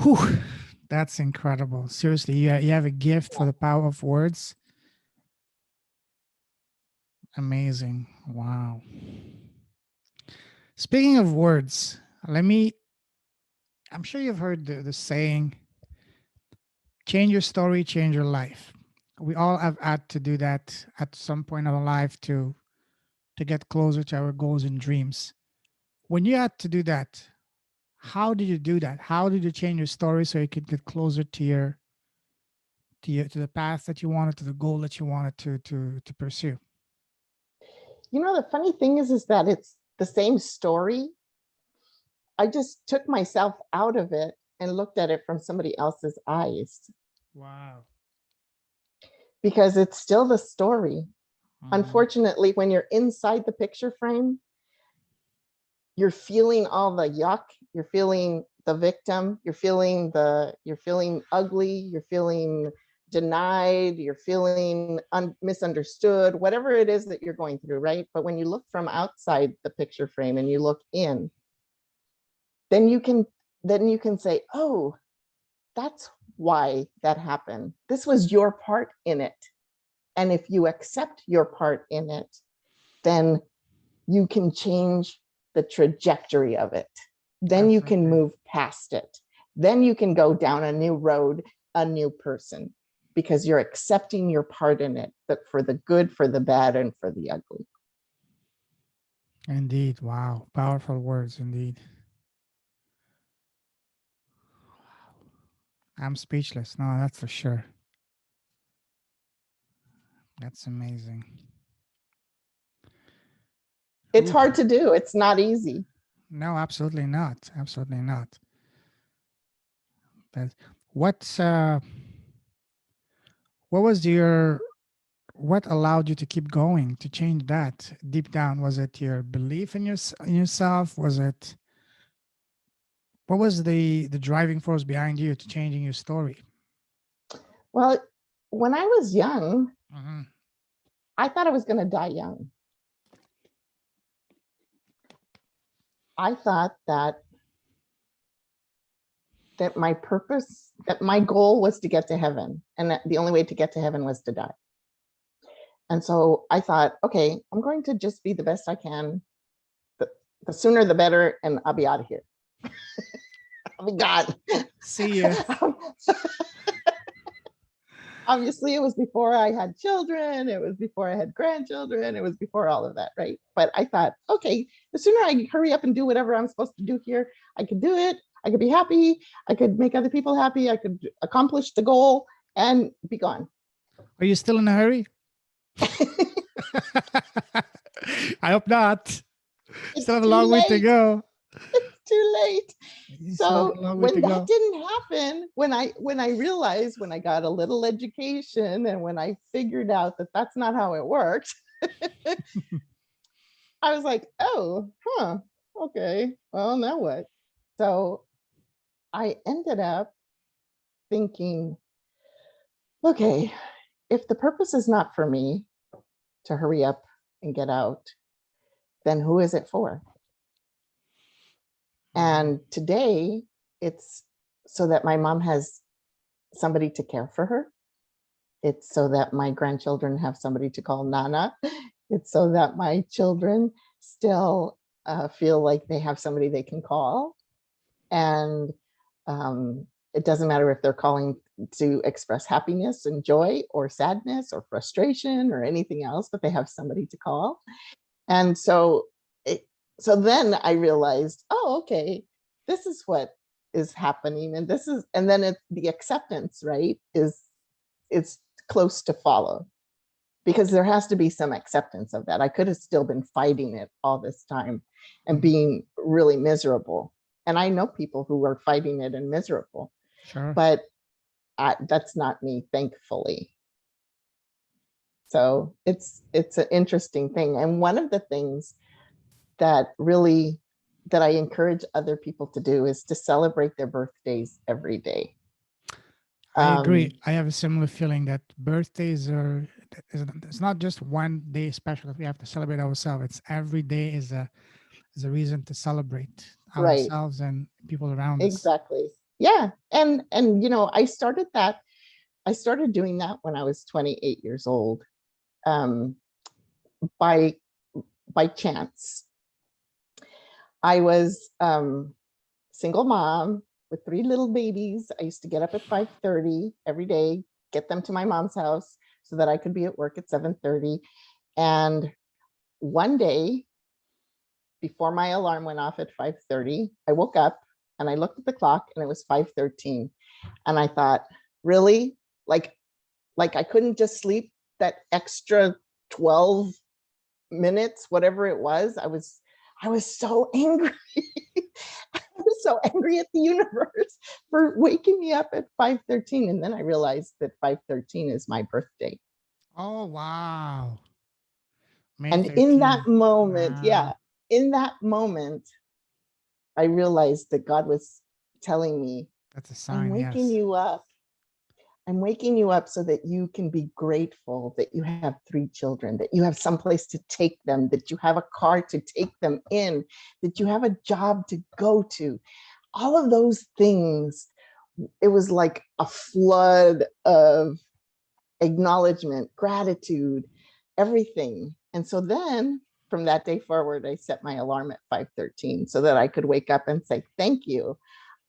Whew. That's incredible. Seriously, you have a gift for the power of words. Amazing. Wow. Speaking of words, I'm sure you've heard the saying, change your story, change your life. We all have had to do that at some point of our life to get closer to our goals and dreams. When you had to do that, how did you do that? How did you change your story so you could get closer to the path that you wanted, to the goal that you wanted to pursue? You know, the funny thing is that it's the same story. I just took myself out of it and looked at it from somebody else's eyes Wow. because it's still the story. Mhm. Unfortunately, when you're inside the picture frame, you're feeling all the yuck, you're feeling the victim, you're feeling ugly, you're feeling denied, you're feeling misunderstood, whatever it is that you're going through, right? But when you look from outside the picture frame and you look in, then you can say, oh, that's why that happened. This was your part in it. And if you accept your part in it, then you can change the trajectory of it. Then you can Absolutely. move past it. Then you can go down a new road, a new person, because you're accepting your part in it, but for the good, for the bad, and for the ugly. Indeed. Wow. Powerful words indeed. I'm speechless. No, that's for sure. That's amazing. It's Ooh. hard to do. It's not easy. No, absolutely not. Absolutely not. But what's what was your what allowed you to keep going to change that deep down? Was it your belief in yourself? Was it what was the driving force behind you to changing your story? Well, when I was young, Hmm. I thought I was going to die young. I thought that my purpose, that my goal was to get to heaven, and that the only way to get to heaven was to die. And so I thought, okay, I'm going to just be the best I can. The, the sooner the better, and I'll be out of here. I'll be gone. See ya. Obviously, it was before I had children, it was before I had grandchildren, it was before all of that, right? But I thought, okay, the sooner I hurry up and do whatever I'm supposed to do here, I could do it. I could be happy. I could make other people happy. I could accomplish the goal and be gone. Are you still in a hurry? I hope not. Still It's have a too long way to late. go. It's too late. You still have So a long way to when that go. didn't happen, when I realized, when I got a little education and when I figured out that that's not how it works, I was like, oh, huh, okay, well, now what? So I ended up thinking, okay, if the purpose is not for me to hurry up and get out, then who is it for? Mhm. And today it's so that my mom has somebody to care for her. It's so that my grandchildren have somebody to call Nana. It's so that my children still feel like they have somebody they can call. And it doesn't matter if they're calling to express happiness and joy or sadness or frustration or anything else, but they have somebody to call. And so, so then I realized, oh, okay, this is what is happening, and then the acceptance, right, is close to follow, because there has to be some acceptance of that. I could have still been fighting it all this time and Mhm. being really miserable. And I know people who are fighting it and miserable, Sure. but that's not me, thankfully. So it's an interesting thing. And one of the things that really that I encourage other people to do is to celebrate their birthdays every day. I agree. Um, I have a similar feeling that birthdays are it's not just one day special that we have to celebrate ourselves. It's every day is a reason to celebrate right, ourselves and people around us. exactly. Yeah. And I started doing that when I was 28 years old, um, by chance. I was single mom with 3 little babies. I used to get up at 5:30 every day, get them to my mom's house so that I could be at work at 7:30. And one day, before my alarm went off at 5:30, I woke up and I looked at the clock and it was 5:13. And I thought, really? Like I couldn't just sleep that extra 12 minutes, whatever it was. I was so angry. I was so angry at the universe for waking me up at 5:13. And then I realized that 5:13 is my birthday. Oh, wow. May And in that 13th. moment, Wow. yeah, in that moment, I realized that God was telling me, That's a I'm sign, waking yes. you up. I'm waking you up so that you can be grateful that you have 3 children, that you have someplace to take them, that you have a car to take them in, that you have a job to go to. All of those things, it was like a flood of acknowledgement, gratitude, everything. And so then from that day forward, I set my alarm at 5:13 so that I could wake up and say, thank you.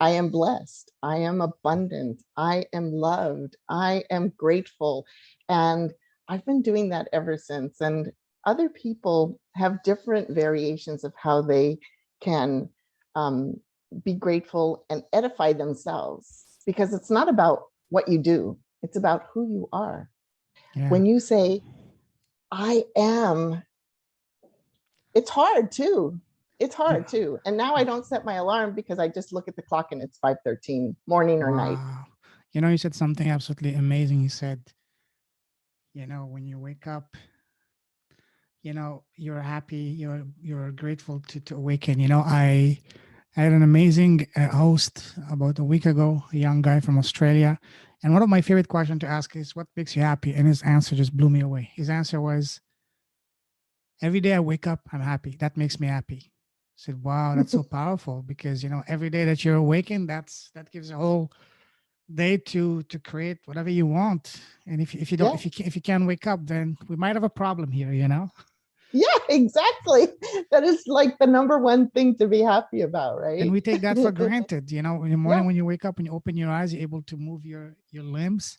I am blessed. I am abundant. I am loved. I am grateful. And I've been doing that ever since. And other people have different variations of how they can um, be grateful and edify themselves, because it's not about what you do, it's about who you are. Yeah. When you say, I am, it's hard too. It's hard Yeah. too. And now I don't set my alarm because I just look at the clock and it's 5:13, morning or night. Wow. You said something absolutely amazing. You said, when you wake up, you're happy, you're grateful to awaken. I had an amazing host about a week ago, a young guy from Australia. And one of my favorite questions to ask is, what makes you happy? And his answer just blew me away. His answer was, every day I wake up, I'm happy. That makes me happy. I said, wow, that's so powerful, because, every day that you're awakened, that gives a whole day to create whatever you want. And if you don't, Yeah. if you can't wake up, then we might have a problem here. Yeah, exactly. That is like the number one thing to be happy about, And right? we take that for granted. In the morning Yeah, when you wake up and you open your eyes, you're able to move your limbs.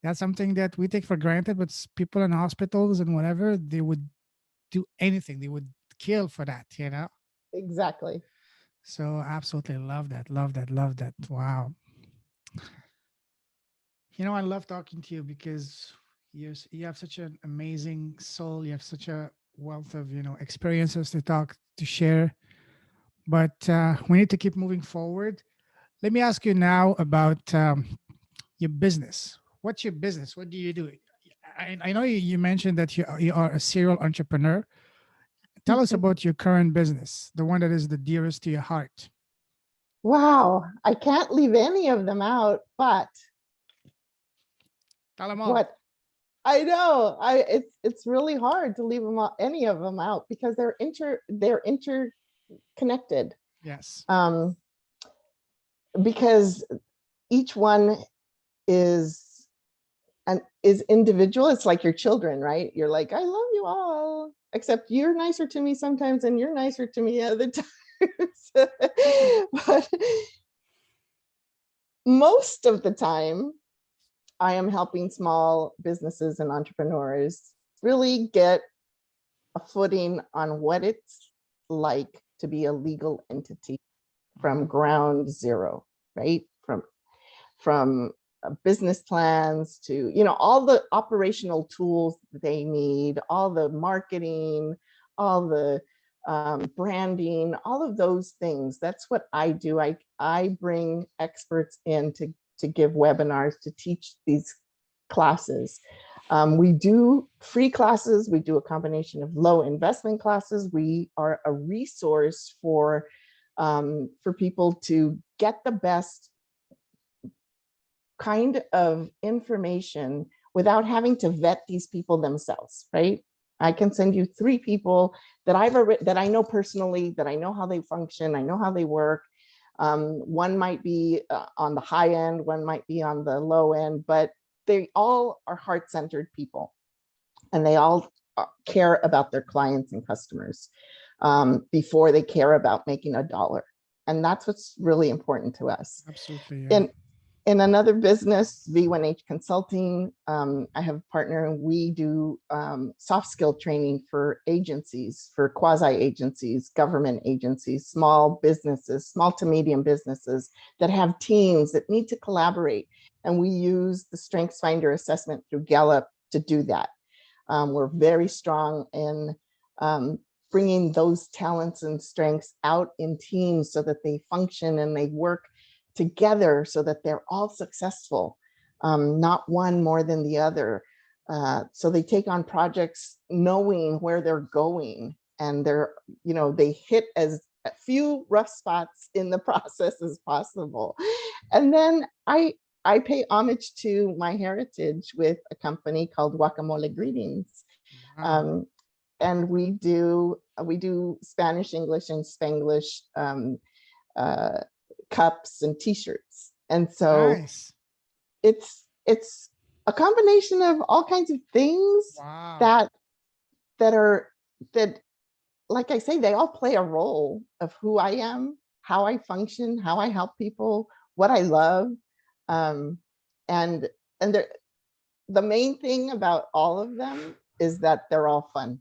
That's something that we take for granted, but people in hospitals and whatever, they would do anything. They would kill for that. exactly. So absolutely love that, love that, love that. Wow. I love talking to you because you have such an amazing soul. You have such a wealth of experiences to share. But we need to keep moving forward. Let me ask you now about your business. What's your business? What do you do? I know you mentioned that you are a serial entrepreneur. Tell us about your current business, the one that is the dearest to your heart. Wow, I can't leave any of them out, but Tell them all. what I know, it's really hard to leave them out, any of them out, because they're interconnected. Yes. Um, because each one is is individual. It's like your children, right? You're like, I love you all, except you're nicer to me sometimes and you're nicer to me other times. But most of the time, I am helping small businesses and entrepreneurs really get a footing on what it's like to be a legal entity from Mhm. ground zero, right? From business plans to all the operational tools they need, all the marketing, all the branding, all of those things. That's what I do. I bring experts in to give webinars, to teach these classes. We do free classes. We do a combination of low investment classes. We are a resource for people to get the best kind of information without having to vet these people themselves, right? I can send you 3 people that I know personally, that I know how they function, I know how they work. One might be on the high end, one might be on the low end, but they all are heart-centered people, and they all care about their clients and customers. before they care about making a dollar. And that's what's really important to us. Absolutely. Yeah. In another business, V1H Consulting, I have a partner and we do soft skill training for agencies, for quasi agencies, government agencies, small businesses, small to medium businesses that have teams that need to collaborate. And we use the Strengths Finder assessment through Gallup to do that. We're very strong in bringing those talents and strengths out in teams so that they function and they work together so that they're all successful, not one more than the other. So they take on projects knowing where they're going, and they hit as few rough spots in the process as possible. And then I pay homage to my heritage with a company called Guacamole Greetings. Wow. And we do Spanish, English, and Spanglish cups and t-shirts. And so Nice. it's a combination of all kinds of things Wow. that like I say, they all play a role of who I am, how I function, how I help people, what I love. And the main thing about all of them is that they're all fun.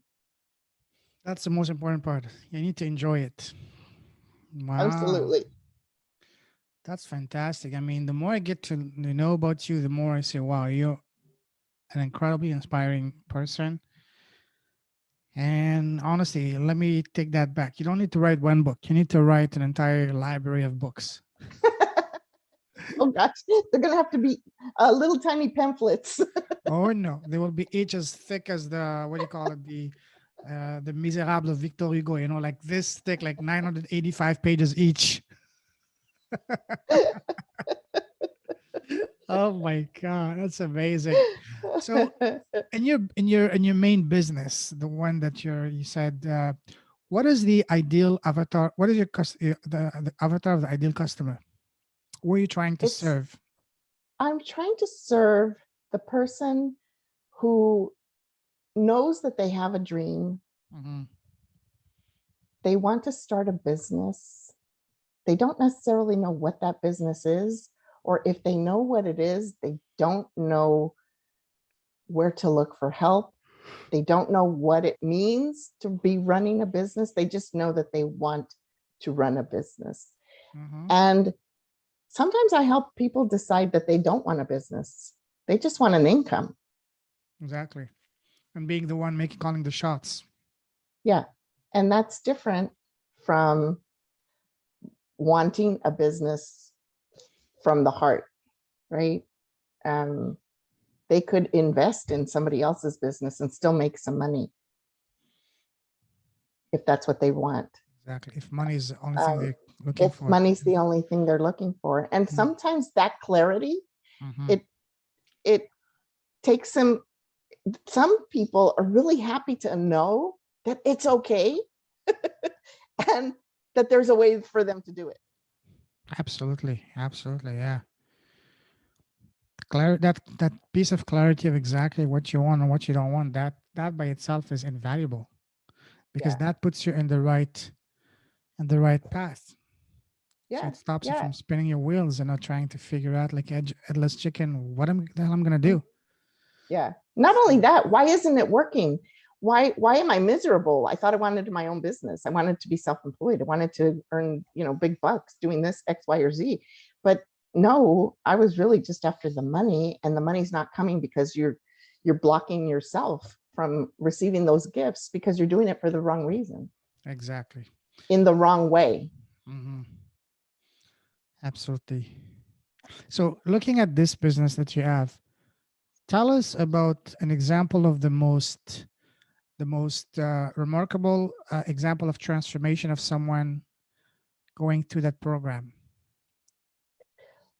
That's the most important part. You need to enjoy it. Wow. Absolutely. That's fantastic. I mean, the more I get to know about you, the more I say, wow, you're an incredibly inspiring person. And honestly, let me take that back. You don't need to write one book, you need to write an entire library of books. Oh gosh, they're gonna have to be little tiny pamphlets. Oh no, they will be each as thick as what do you call it, the Miserables of Victor Hugo. Like this thick, like 985 pages each. Oh my god, that's amazing. So, in your main business, the one that you said, what is the ideal avatar? What is the avatar of the ideal customer? Who are you trying to it's serve? I'm trying to serve the person who knows that they have a dream. Hmm. They want to start a business. They don't necessarily know what that business is, or if they know what it is, they don't know where to look for help. They don't know what it means to be running a business. They just know that they want to run a business. Hmm. And sometimes I help people decide that they don't want a business. They just want an income. Exactly, and being the one making calling the shots. Yeah. And that's different from wanting a business from the heart, right? Um, they could invest in somebody else's business and still make some money if that's what they want. Exactly. If money is the only thing Um, they're looking if for. money's the only thing they're looking for. And sometimes that clarity, Mm-hmm. it it takes some people are really happy to know that it's okay and that there's a way for them to do it. Absolutely, absolutely, yeah. That piece of clarity of exactly what you want and what you don't want, that by itself is invaluable, because Yeah. that puts you in the right path. So Yeah. it stops you Yeah. from spinning your wheels and not trying to figure out like headless chicken, the hell I'm gonna do. Yeah. Not only that, why isn't it working? Why am I miserable? I thought I wanted my own business. I wanted to be self-employed. I wanted to earn, big bucks doing this X, Y, or Z. But no, I was really just after the money, and the money's not coming because you're blocking yourself from receiving those gifts because you're doing it for the wrong reason, Exactly. in the wrong way. Hmm. Absolutely. So looking at this business that you have, tell us about an example of the most remarkable example of transformation of someone going through that program.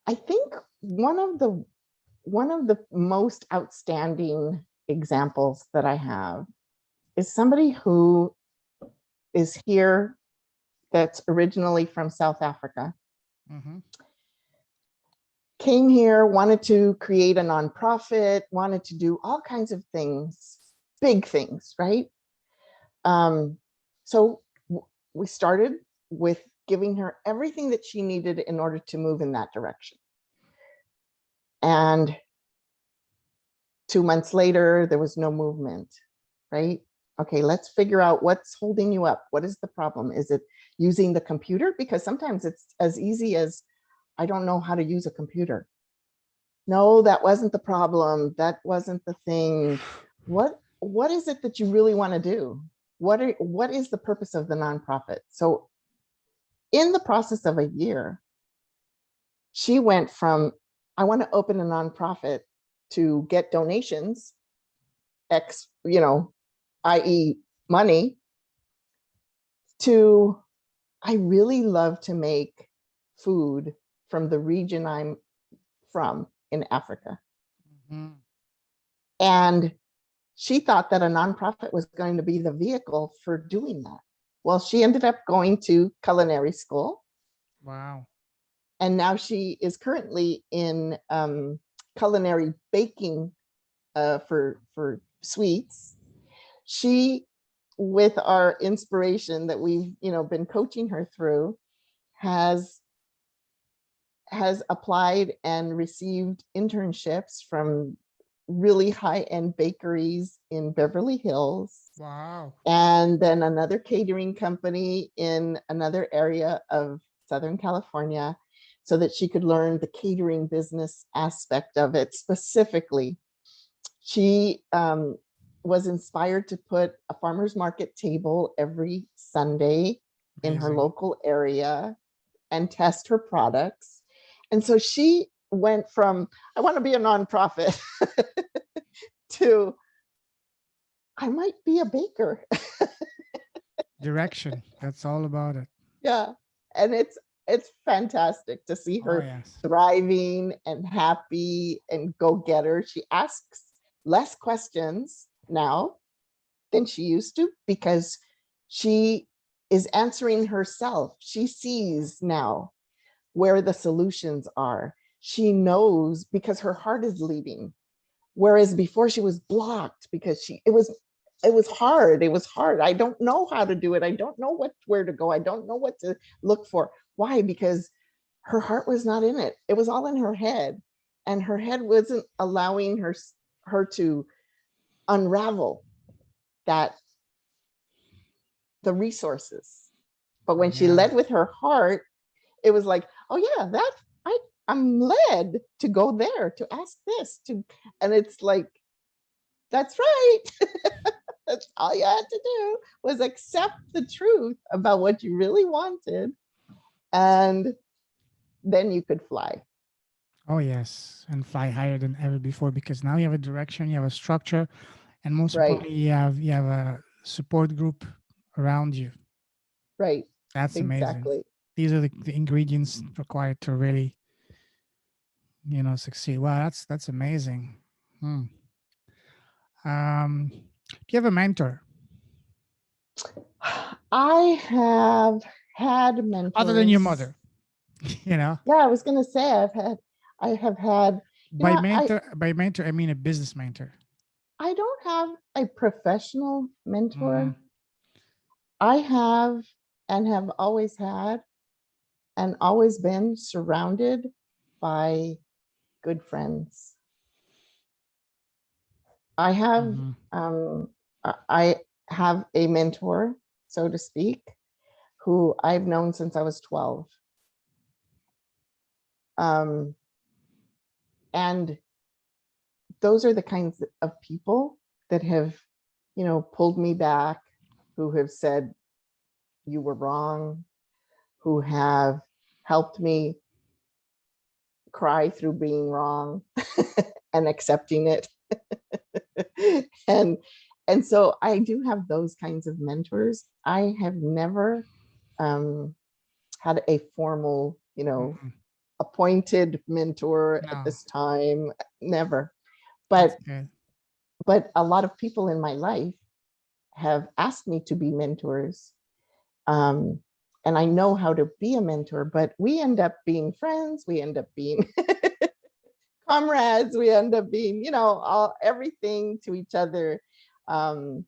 I think one of the most outstanding examples that I have is somebody who is here that's originally from South Africa, Hmm. came here, wanted to create a nonprofit, wanted to do all kinds of things, big things, right? Um, so we started with giving her everything that she needed in order to move in that direction. And 2 months later, there was no movement, right? Okay, let's figure out what's holding you up. What is the problem? Is it using the computer? Because sometimes it's as easy as, I don't know how to use a computer. No, that wasn't the problem. That wasn't the thing. What is it that you really want to do? What is the purpose of the nonprofit? So in the process of a year, she went from, I want to open a nonprofit, to get donations, i.e. money, to, I really love to make food from the region I'm from in Africa. Mm-hmm. And she thought that a nonprofit was going to be the vehicle for doing that. Well, she ended up going to culinary school. Wow. And now she is currently in culinary baking for sweets. She, with our inspiration that we've been coaching her through, has applied and received internships from really high-end bakeries in Beverly Hills. Wow. And then another catering company in another area of Southern California, so that she could learn the catering business aspect of it specifically. She was inspired to put a farmer's market table every Sunday in her local area and test her products. And so she went from, I want to be a nonprofit to, I might be a baker. Direction. That's all about it. Yeah. And it's fantastic to see her thriving and happy and go-getter. She asks less questions now than she used to, because she is answering herself. She sees now where the solutions are. She knows because her heart is leading. Whereas before she was blocked because it was hard. It was hard. I don't know how to do it. I don't know where to go. I don't know what to look for. Why? Because her heart was not in it. It was all in her head, and her head wasn't allowing her to unravel the resources. But when she led with her heart, it was like, oh yeah, I'm led to go there, to ask this, and it's like, that's right. That's all you had to do, was accept the truth about what you really wanted, and then you could fly. Oh yes, and fly higher than ever before, because now you have a direction, you have a structure, and most importantly, you have a support group around you. Right. That's amazing. Exactly. These are the ingredients required to really, succeed. Wow, that's amazing. Do you have a mentor? I have had mentors. Other than your mother, Yeah, I was going to say I have had. By mentor, I mean a business mentor. I don't have a professional mentor. I have, and have always had, and always been surrounded by good friends. I have I have a mentor, so to speak, who I've known since I was 12. And those are the kinds of people that have, pulled me back, who have said you were wrong, who have helped me cry through being wrong and accepting it. and so I do have those kinds of mentors. I have never had a formal, appointed mentor at this time. Never. But a lot of people in my life have asked me to be mentors. And I know how to be a mentor, but we end up being friends. We end up being comrades. We end up being, everything to each other,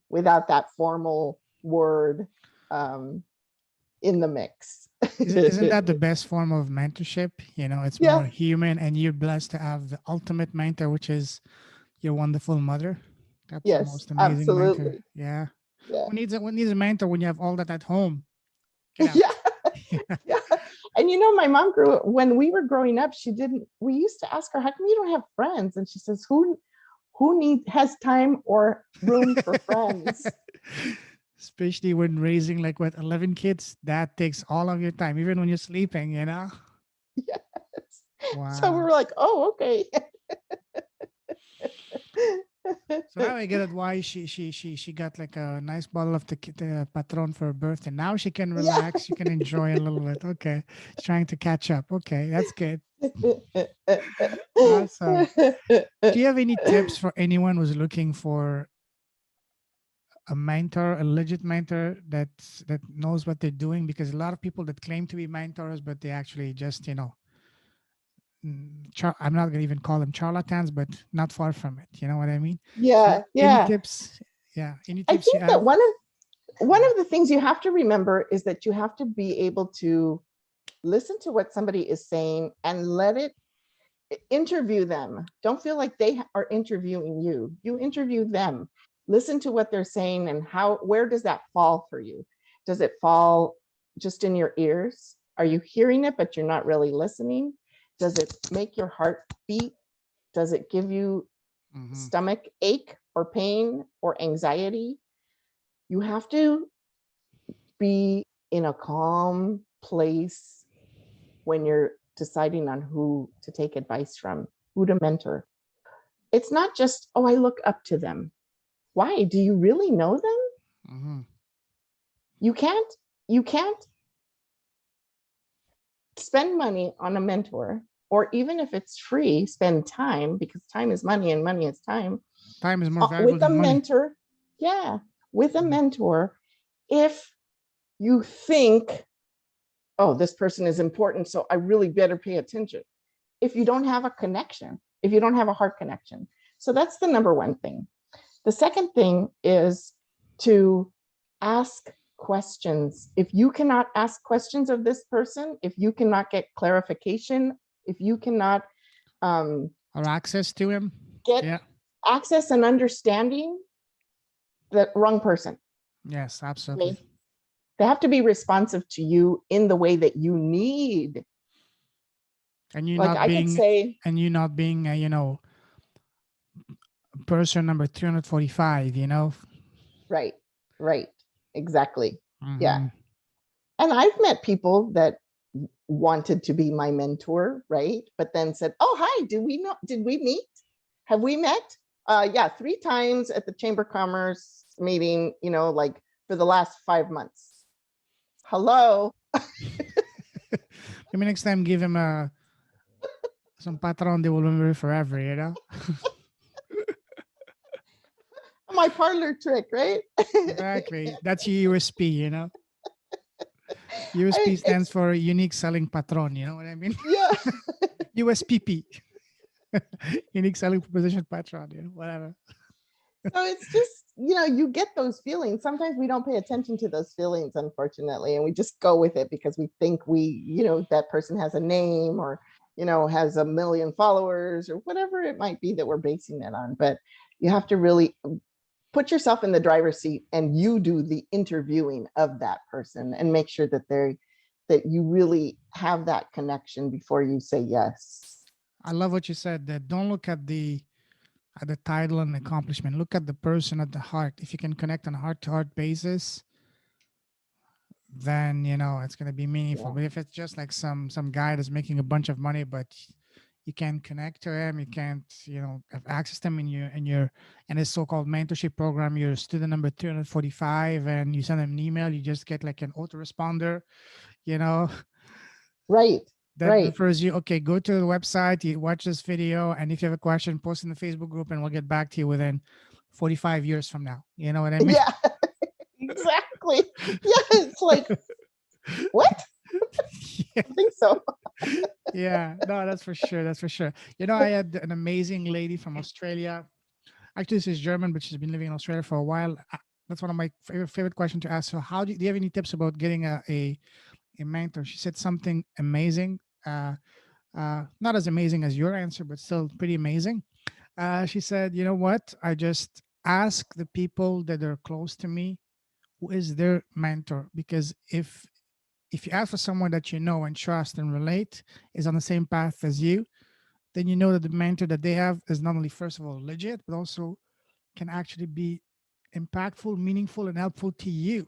without that formal word. in the mix. Isn't that the best form of mentorship? It's Yeah. more human, and you're blessed to have the ultimate mentor, which is your wonderful mother. That's the Yes, most amazing mentor. absolutely. Yeah. Yeah. Who needs a mentor when you have all that at home? Get out. Yeah. Yeah. And my mom when we were growing up, we used to ask her, how come you don't have friends? And she says, who has time or room for friends? Especially when raising like 11 kids, that takes all of your time, even when you're sleeping. Yes. So we Wow. were like, oh, okay. So now I get it why she got like a nice bottle of the Patron for her birthday. Now she can Yeah. relax. She can enjoy a little bit. Okay. She's trying to catch up. Okay. That's good. Awesome. Do you have any tips for anyone who's looking for a mentor, a legit mentor that knows what they're doing? Because a lot of people that claim to be mentors, but they actually just, I'm not going to even call them charlatans, but not far from it. You know what I mean? So Yeah, any yeah. tips? Yeah. Any I tips you think that have? one of the things you have to remember is that you have to be able to listen to what somebody is saying and let it interview them. Don't feel like they are interviewing you. You interview them. Listen to what they're saying and where does that fall for you? Does it fall just in your ears? Are you hearing it, but you're not really listening? Does it make your heart beat? Does it give you Mm-hmm. stomach ache or pain or anxiety? You have to be in a calm place when you're deciding on who to take advice from, who to mentor. It's not just, oh, I look up to them. Why? Do you really know them? Mm-hmm. You can't spend money on a mentor, or even if it's free, spend time, because time is money and money is time, Time is more valuable with a than money. mentor. Yeah, with a Mhm. mentor. If you think, oh, this person is important, so I really better pay attention. If you don't have a connection, if you don't have a heart connection. So that's the number one thing. The second thing is to ask questions. If you cannot ask questions of this person, if you cannot get clarification, if you cannot Or access to him. get Yeah. access and understanding, the wrong person. Yes, absolutely. Okay. They have to be responsive to you in the way that you need. And you Like not I could being say, and you not being person number 345. right, right, exactly. Yeah. Mm-hmm. And I've met people that wanted to be my mentor, right? But then said, "Oh, hi, did we meet? Have we met? Yeah, 3 times at the Chamber of Commerce meeting, like for the last 5 months. Hello." Maybe next time give him some patron they will remember forever. My parlor trick, right? Exactly. That's your USP. USP stands It's for unique selling patron, you know what I mean? yeah. USPP. Unique selling proposition patron, whatever. So it's just, you get those feelings. Sometimes we don't pay attention to those feelings, unfortunately, and we just go with it because we think that person has a name, or, has a million followers, or whatever it might be that we're basing it on. But you have to really put yourself in the driver's seat and you do the interviewing of that person and make sure that you really have that connection before you say yes. I love what you said, that don't look at the title and accomplishment. Look at the person at the heart. If you can connect on a heart to heart basis, then it's gonna be meaningful. Yeah. But if it's just like some guy that's making a bunch of money, but you can't connect to him, you can't have access to him in his so-called mentorship program, you're student number 245, and you send him an email, you just get like an autoresponder, you know, Right. that Right. refers you, okay, go to the website, you watch this video, and if you have a question, post in the Facebook group, and we'll get back to you within 45 years from now. You know what I mean? Yeah. Exactly. Yeah. It's like, what? Yeah. I think so. Yeah, no, that's for sure. That's for sure. I had an amazing lady from Australia. Actually, she's German, but she's been living in Australia for a while. that's one of my favorite questions to ask. So, do you have any tips about getting a mentor? She said something amazing. Not as amazing as your answer, but still pretty amazing. She said, "You know what? I just ask the people that are close to me who is their mentor, because if you ask for someone that you know and trust and relate is on the same path as you, then you know that the mentor that they have is not only first of all legit, but also can actually be impactful, meaningful, and helpful to you.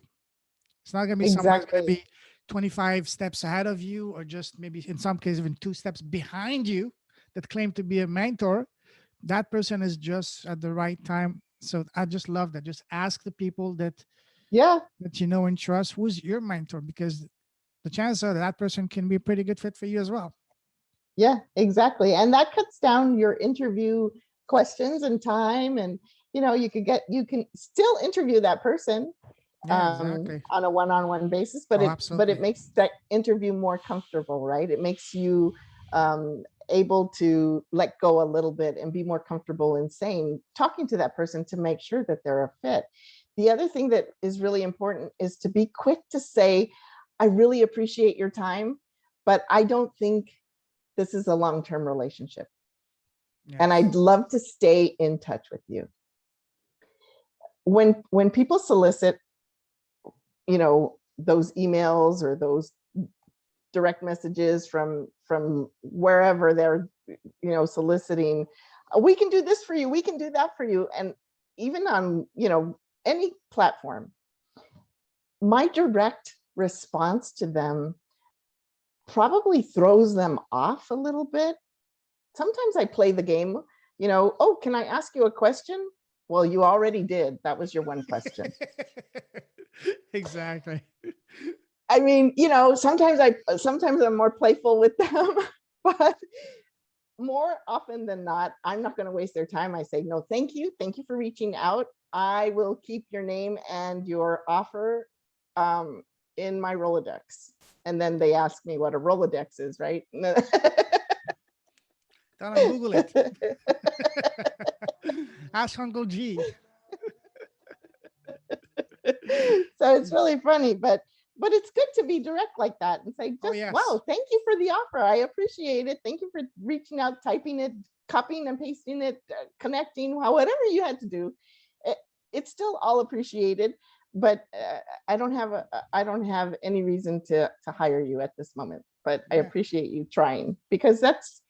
It's not going to be someone who's going to Exactly. be 25 steps ahead of you, or just maybe in some cases even 2 steps behind you that claim to be a mentor. That person is just at the right time. So I just love that. Just ask the people Yeah. that you know and trust who's your mentor, because the chances are that that person can be a pretty good fit for you as well. Yeah, exactly. And that cuts down your interview questions and time. And, you can still interview that person Yeah, exactly. on a one-on-one basis, Oh, but it absolutely. makes that interview more comfortable, right? It makes you able to let go a little bit and be more comfortable in saying, talking to that person to make sure that they're a fit. The other thing that is really important is to be quick to say, I really appreciate your time, but I don't think this is a long-term relationship. And Yes. I'd love to stay in touch with you. When people solicit, those emails or those direct messages from wherever they're, soliciting, we can do this for you, we can do that for you. And even on, any platform, my direct response to them probably throws them off a little bit. Sometimes I play the game, oh, can I ask you a question? Well, you already did. That was your one question. Exactly. I mean, sometimes I'm more playful with them, but more often than not, I'm not going to waste their time. I say, no, thank you. Thank you for reaching out. I will keep your name and your offer in my Rolodex. And then they ask me what a Rolodex is, right? Don't Google it. Ask Uncle G. So it's really funny, but it's good to be direct like that and say, Oh, just, yes. wow, thank you for the offer, I appreciate it, thank you for reaching out, typing it, copying and pasting it, connecting, whatever you had to do. it, it's still all appreciated, but I don't have any reason to hire you at this moment, but I Yeah, appreciate you trying, because that's,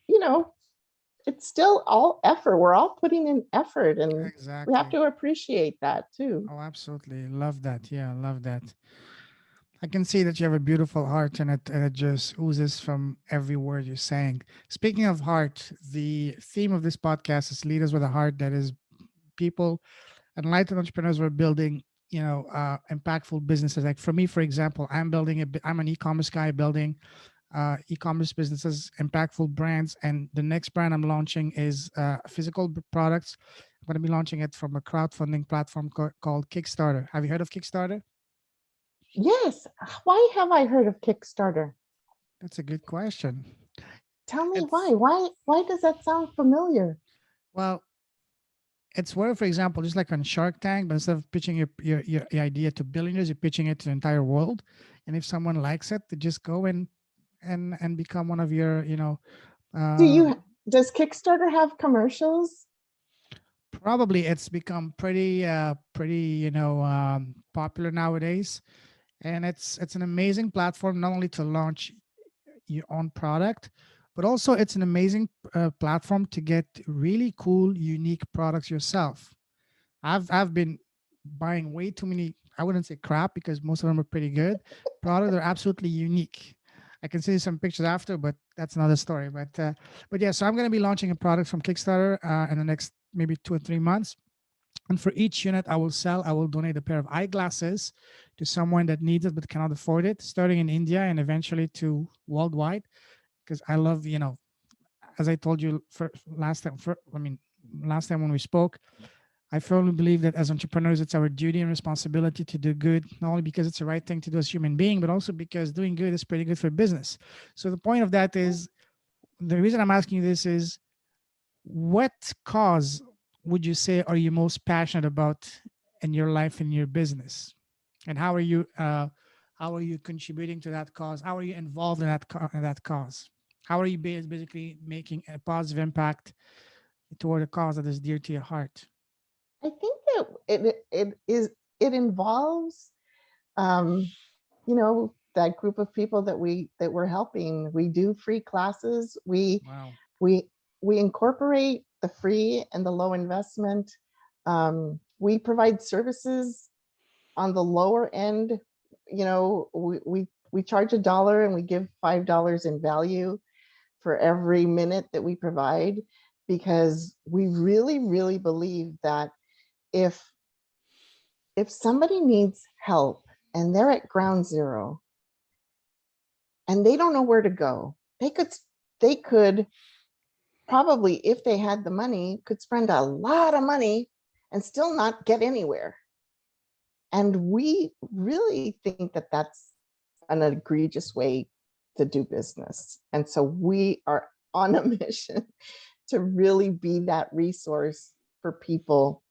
it's still all effort. We're all putting in effort, and we have exactly. to appreciate that too. Oh, absolutely. Love that. Yeah, love that. I can see that you have a beautiful heart, and it just oozes from every word you're saying. Speaking of heart, the theme of this podcast is leaders with a heart. That is people, enlightened entrepreneurs who are building, impactful businesses. Like for me, for example, I'm an e-commerce guy building e-commerce businesses, impactful brands. And the next brand I'm launching is physical products. I'm going to be launching it from a crowdfunding platform called Kickstarter. Have you heard of Kickstarter? Yes. Why have I heard of Kickstarter? That's a good question. Tell me why. It's Why does that sound familiar? well, it's where, for example, just like on Shark Tank, but instead of pitching your idea to billionaires, you're pitching it to the entire world. And if someone likes it, they just go and become one of your, Do uh, you does Kickstarter have commercials? probably it's become pretty popular nowadays, and it's an amazing platform not only to launch your own product, but also it's an amazing platform to get really cool unique products yourself. I've been buying way too many, I wouldn't say crap because most of them are pretty good products. They're absolutely unique. I can see some pictures after, but that's another story. But yeah, so I'm going to be launching a product from Kickstarter in the next maybe 2 or 3 months. And for each unit I will donate a pair of eyeglasses to someone that needs it but cannot afford it, starting in India and eventually to worldwide. Because I love, as I told you last time when we spoke, I firmly believe that as entrepreneurs, it's our duty and responsibility to do good, not only because it's the right thing to do as human being, but also because doing good is pretty good for business. So the point of that is, the reason I'm asking you this is, what cause would you say are you most passionate about in your life, in your business? And how are you contributing to that cause? How are you involved in that cause? How are you basically making a positive impact toward a cause that is dear to your heart? I think that it involves, um, that group of people that we're helping. We do free classes. Wow. We we incorporate the free and the low investment. We provide services on the lower end. We charge $1 and we give $5 in value for every minute that we provide, because we really, really believe that if somebody needs help and they're at ground zero and they don't know where to go, they could probably, if they had the money, could spend a lot of money and still not get anywhere. And we really think that that's an egregious way to do business. And so we are on a mission to really be that resource for people.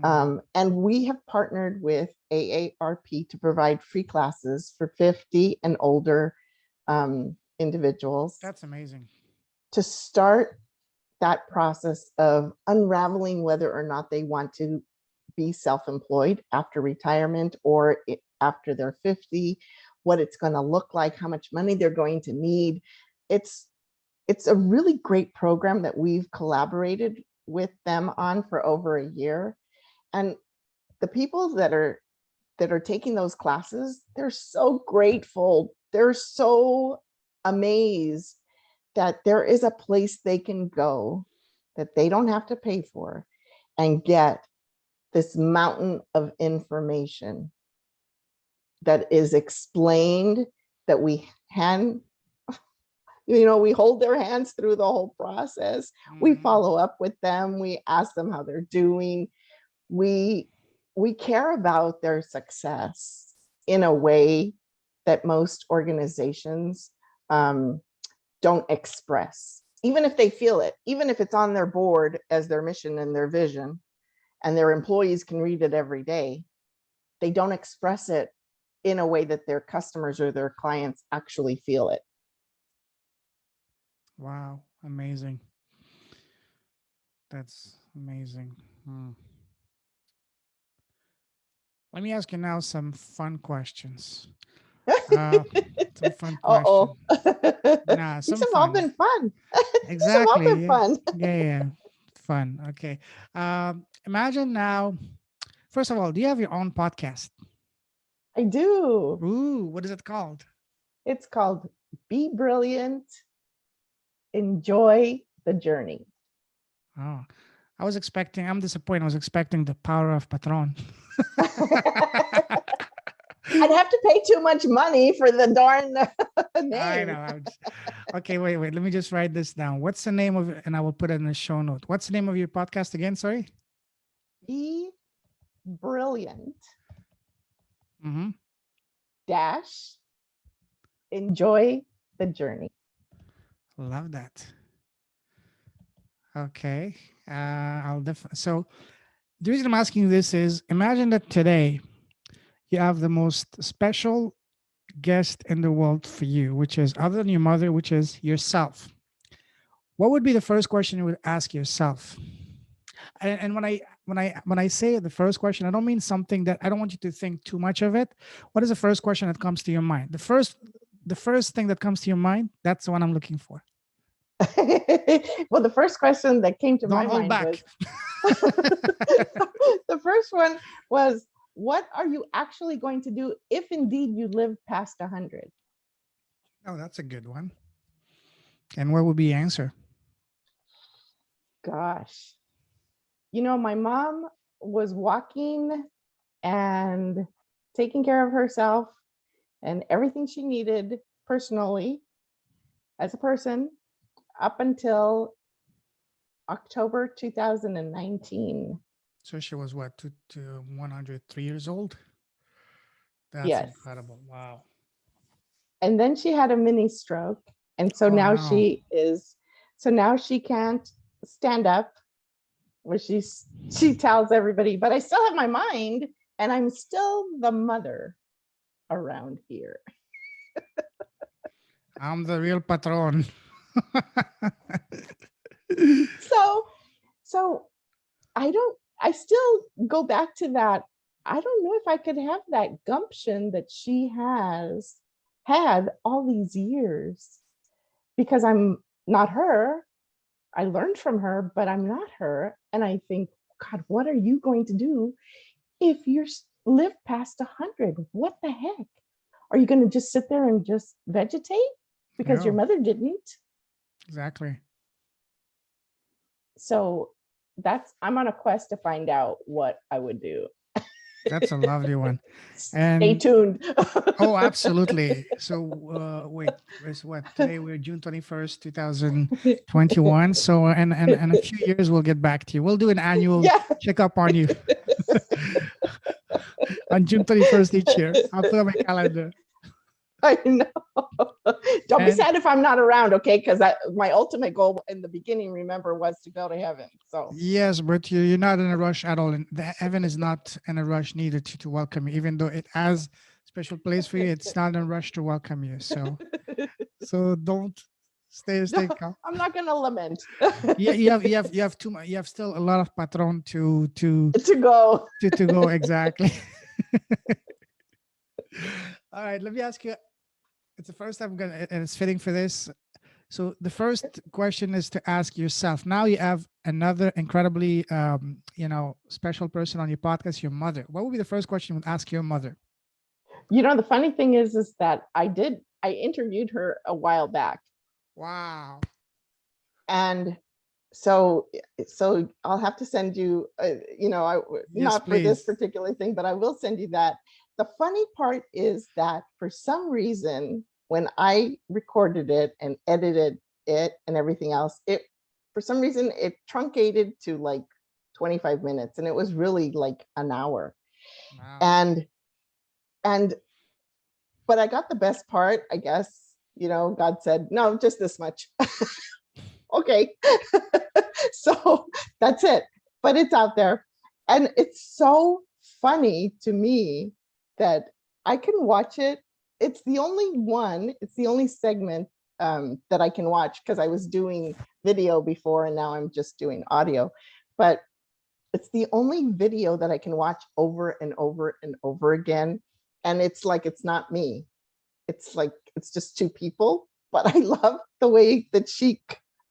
And we have partnered with AARP to provide free classes for 50 and older individuals That's amazing. to start that process of unraveling whether or not they want to be self-employed after retirement or after they're 50, what it's going to look like, how much money they're going to need. It's a really great program that we've collaborated with them on for over a year. And the people that are taking those classes, they're so grateful. They're so amazed that there is a place they can go that they don't have to pay for and get this mountain of information that is explained, that we we hold their hands through the whole process. We follow up with them. We ask them how they're doing. We care about their success in a way that most organizations don't express, even if they feel it, even if it's on their board as their mission and their vision, and their employees can read it every day. They don't express it in a way that their customers or their clients actually feel it. Wow, amazing. That's amazing. Let me ask you now some fun questions. Uh, some fun question. Uh-oh. Nah, These some have all fun. been fun. These have all Exactly. been Yeah, fun. yeah, yeah. Fun. Okay. Imagine now. First of all, do you have your own podcast? I do. Ooh, what is it called? It's called Be Brilliant, Enjoy the Journey. Oh, I'm disappointed. I was expecting the power of Patron. I'd have to pay too much money for the darn I name. know. Okay, wait. Let me just write this down. What's the name of it? And I will put it in the show note. What's the name of your podcast again? Sorry. Be Brilliant Mm-hmm. dash Enjoy the Journey. Love that. Okay. So the reason I'm asking this is imagine that today you have the most special guest in the world for you, which is other than your mother, which is yourself. What would be the first question you would ask yourself? And when I say the first question, I don't mean something that I don't want you to think too much of it. What is the first question that comes to your mind? The first thing that comes to your mind, that's the one I'm looking for. Well, the first question that came to Don't my hold mind back. was the first one was, what are you actually going to do if indeed you live past 100? Oh, that's a good one. And what would be the answer? Gosh, my mom was walking and taking care of herself and everything she needed personally as a person up until October 2019. So she was what, to 103 years old? That's Yes. incredible. Wow. And then she had a mini stroke. And so Oh now no. she can't stand up. where she tells everybody, but I still have my mind and I'm still the mother around here. I'm the real patron. So I still go back to that. I don't know if I could have that gumption that she has had all these years, because I'm not her. I learned from her, but I'm not her. And I think, God, what are you going to do if you live past 100? What the heck? Are you going to just sit there and just vegetate because your No, mother didn't? exactly. So I'm on a quest to find out what I would do. That's a lovely one. Stay And tuned. oh, absolutely. So, wait, where's what? Today we're June 21st, 2021. So, and a few years we'll get back to you. We'll do an annual Yeah. checkup on you on June 21st each year. I'll put on my calendar. I know. Don't be And sad if I'm not around, okay? Because my ultimate goal in the beginning, remember, was to go to heaven. So yes, but you're not in a rush at all. And the heaven is not in a rush neither to welcome you, even though it has special place for you. It's not in a rush to welcome you. So don't stay no, calm. I'm not gonna lament. Yeah, you have too much. You have still a lot of patron To go. to go exactly. All right, let me ask you. It's the first time I'm gonna, and it's fitting for this. So the first question is to ask yourself. Now you have another incredibly, special person on your podcast, your mother. What would be the first question you would ask your mother? The funny thing is that I interviewed her a while back. Wow. And so I'll have to send you, Yes, not for this please. particular thing, but I will send you that. The funny part is that for some reason, when I recorded it and edited it and everything else, for some reason it truncated to like 25 minutes, and it was really like an hour. Wow. And but I got the best part, I guess. God said, no, just this much. Okay. So that's it. But it's out there. And it's so funny to me that I can watch it. It's the only segment that I can watch, because I was doing video before and now I'm just doing audio. But it's the only video that I can watch over and over and over again. And it's like, it's not me. It's like, it's just two people. But I love the way that she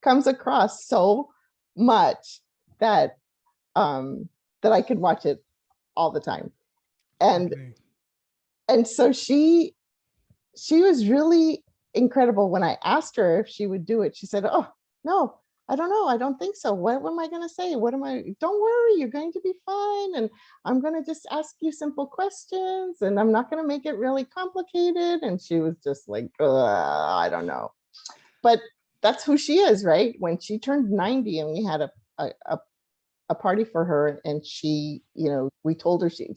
comes across so much that I could watch it all the time. And Okay. so she was really incredible. When I asked her if she would do it, she said, oh no, I don't know, I don't think so. What am I going to say? Don't worry, you're going to be fine, and I'm going to just ask you simple questions, and I'm not going to make it really complicated. And she was just like, I don't know. But that's who she is, right? When she turned 90 and we had a party for her, and she, we told her she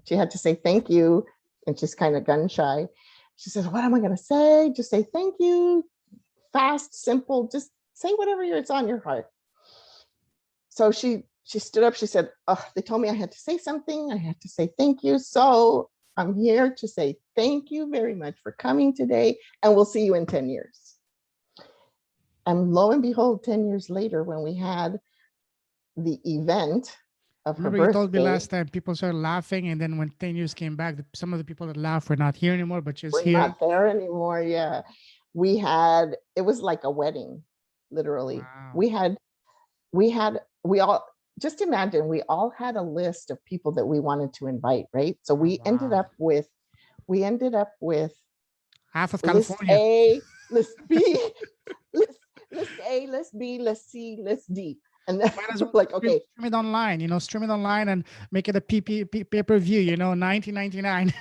had to say thank you, and she's kind of gun shy. She says, what am I going to say? Just say thank you, fast, simple, just say whatever it's on your heart. So she stood up, she said, oh, they told me I had to say something, I had to say thank you, so I'm here to say thank you very much for coming today, and we'll see you in 10 years. And lo and behold, 10 years later, when we had the event of her Remember, you told me birthday, last time people started laughing, and then when 10 years came back, some of the people that laughed were not here anymore, but just we're here. not there anymore. Yeah. It was like a wedding, literally. Wow. We all, just imagine, we all had a list of people that we wanted to invite, right? So Oh, wow. we ended up with Half of list California. A, list B, list A, list B, list C, list D. And then Might as well like, stream, okay, stream it online, stream it online and make it a pay-per-view, 1999.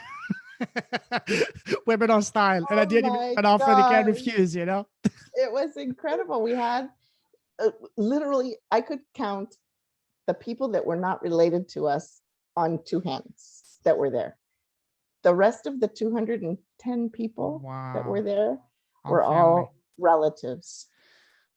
Webinar style. And at oh the end, you make my an offer they can't God, refuse. it was incredible. We had literally, I could count the people that were not related to us on two hands that were there. The rest of the 210 people that were Wow. there All were family. all relatives.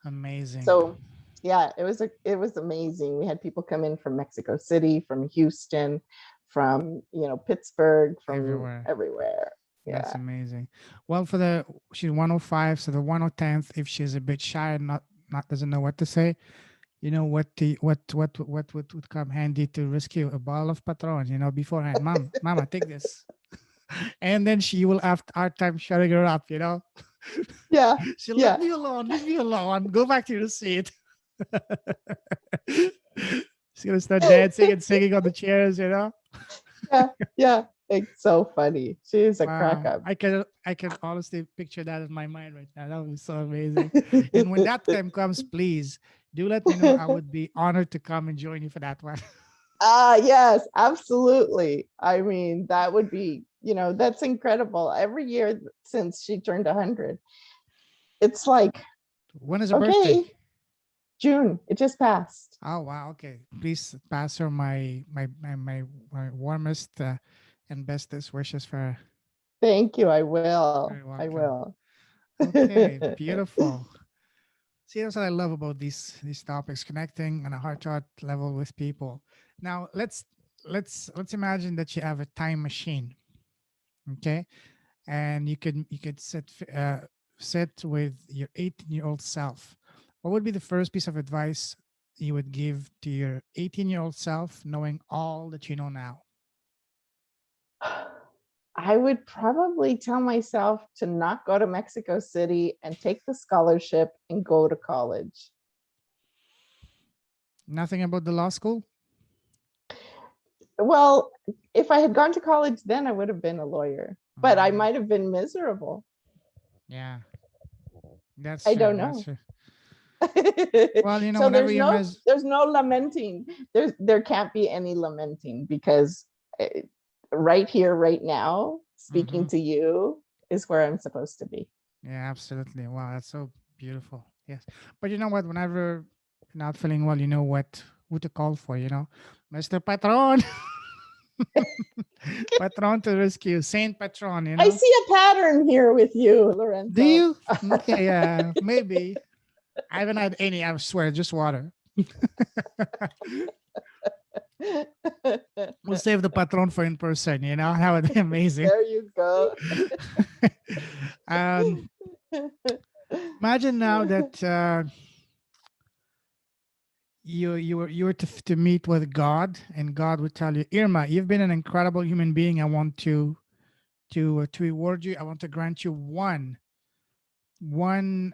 Amazing. So Yeah, it was amazing. We had people come in from Mexico City, from Houston, from Pittsburgh, from Everywhere. everywhere. That's Yeah. amazing. Well, for the she's 105, so the 110th, if she's a bit shy and not doesn't know what to say, you know what would come handy to rescue a bottle of Patron, beforehand. Mama, take this. And then she will have hard time shutting her up. Yeah. She'll Yeah. leave me alone, go back to your seat. She's gonna start dancing and singing on the chairs. Yeah. Yeah. It's so funny. She's a crack Wow, up. I can honestly picture that in my mind right now. That would be so amazing. And when that time comes, please do let me know. I would be honored to come and join you for that one. Yes, absolutely. I mean, that would be, that's incredible. Every year since she turned 100, it's like, When is her birthday? okay, June, it just passed. Oh wow, okay. Please pass her my warmest and bestest wishes for her. Thank you. I will. Very I welcome. will. Okay, beautiful. See, that's what I love about these topics, connecting on a heart-to-heart level with people. Now, let's imagine that you have a time machine, okay, and you could sit with your 18-year-old self. What would be the first piece of advice you would give to your 18-year-old self, knowing all that you know now? I would probably tell myself to not go to Mexico City and take the scholarship and go to college. Nothing about the law school. Well, if I had gone to college then, I would have been a lawyer, but I Um, might have been miserable. yeah, that's I true. don't That's know. true. Well, So whenever you miss. there's no lamenting. There can't be any lamenting because eh, right here, right now, speaking Mhm. to you is where I'm supposed to be. Yeah, absolutely. Wow, that's so beautiful. Yes. But you know what? Whenever you're not feeling well, you know who to call for. Mr. Patron. Patron to rescue. Saint Patron, you I know? see a pattern here with you, Do Lorenzo. you? Okay, yeah, maybe. I haven't had any, I swear, just water. We'll save the Patron for in person. That would be amazing. There you go. um, Imagine now that you were to meet with God, and God would tell you, Irma, you've been an incredible human being. I want to reward you. I want to grant you one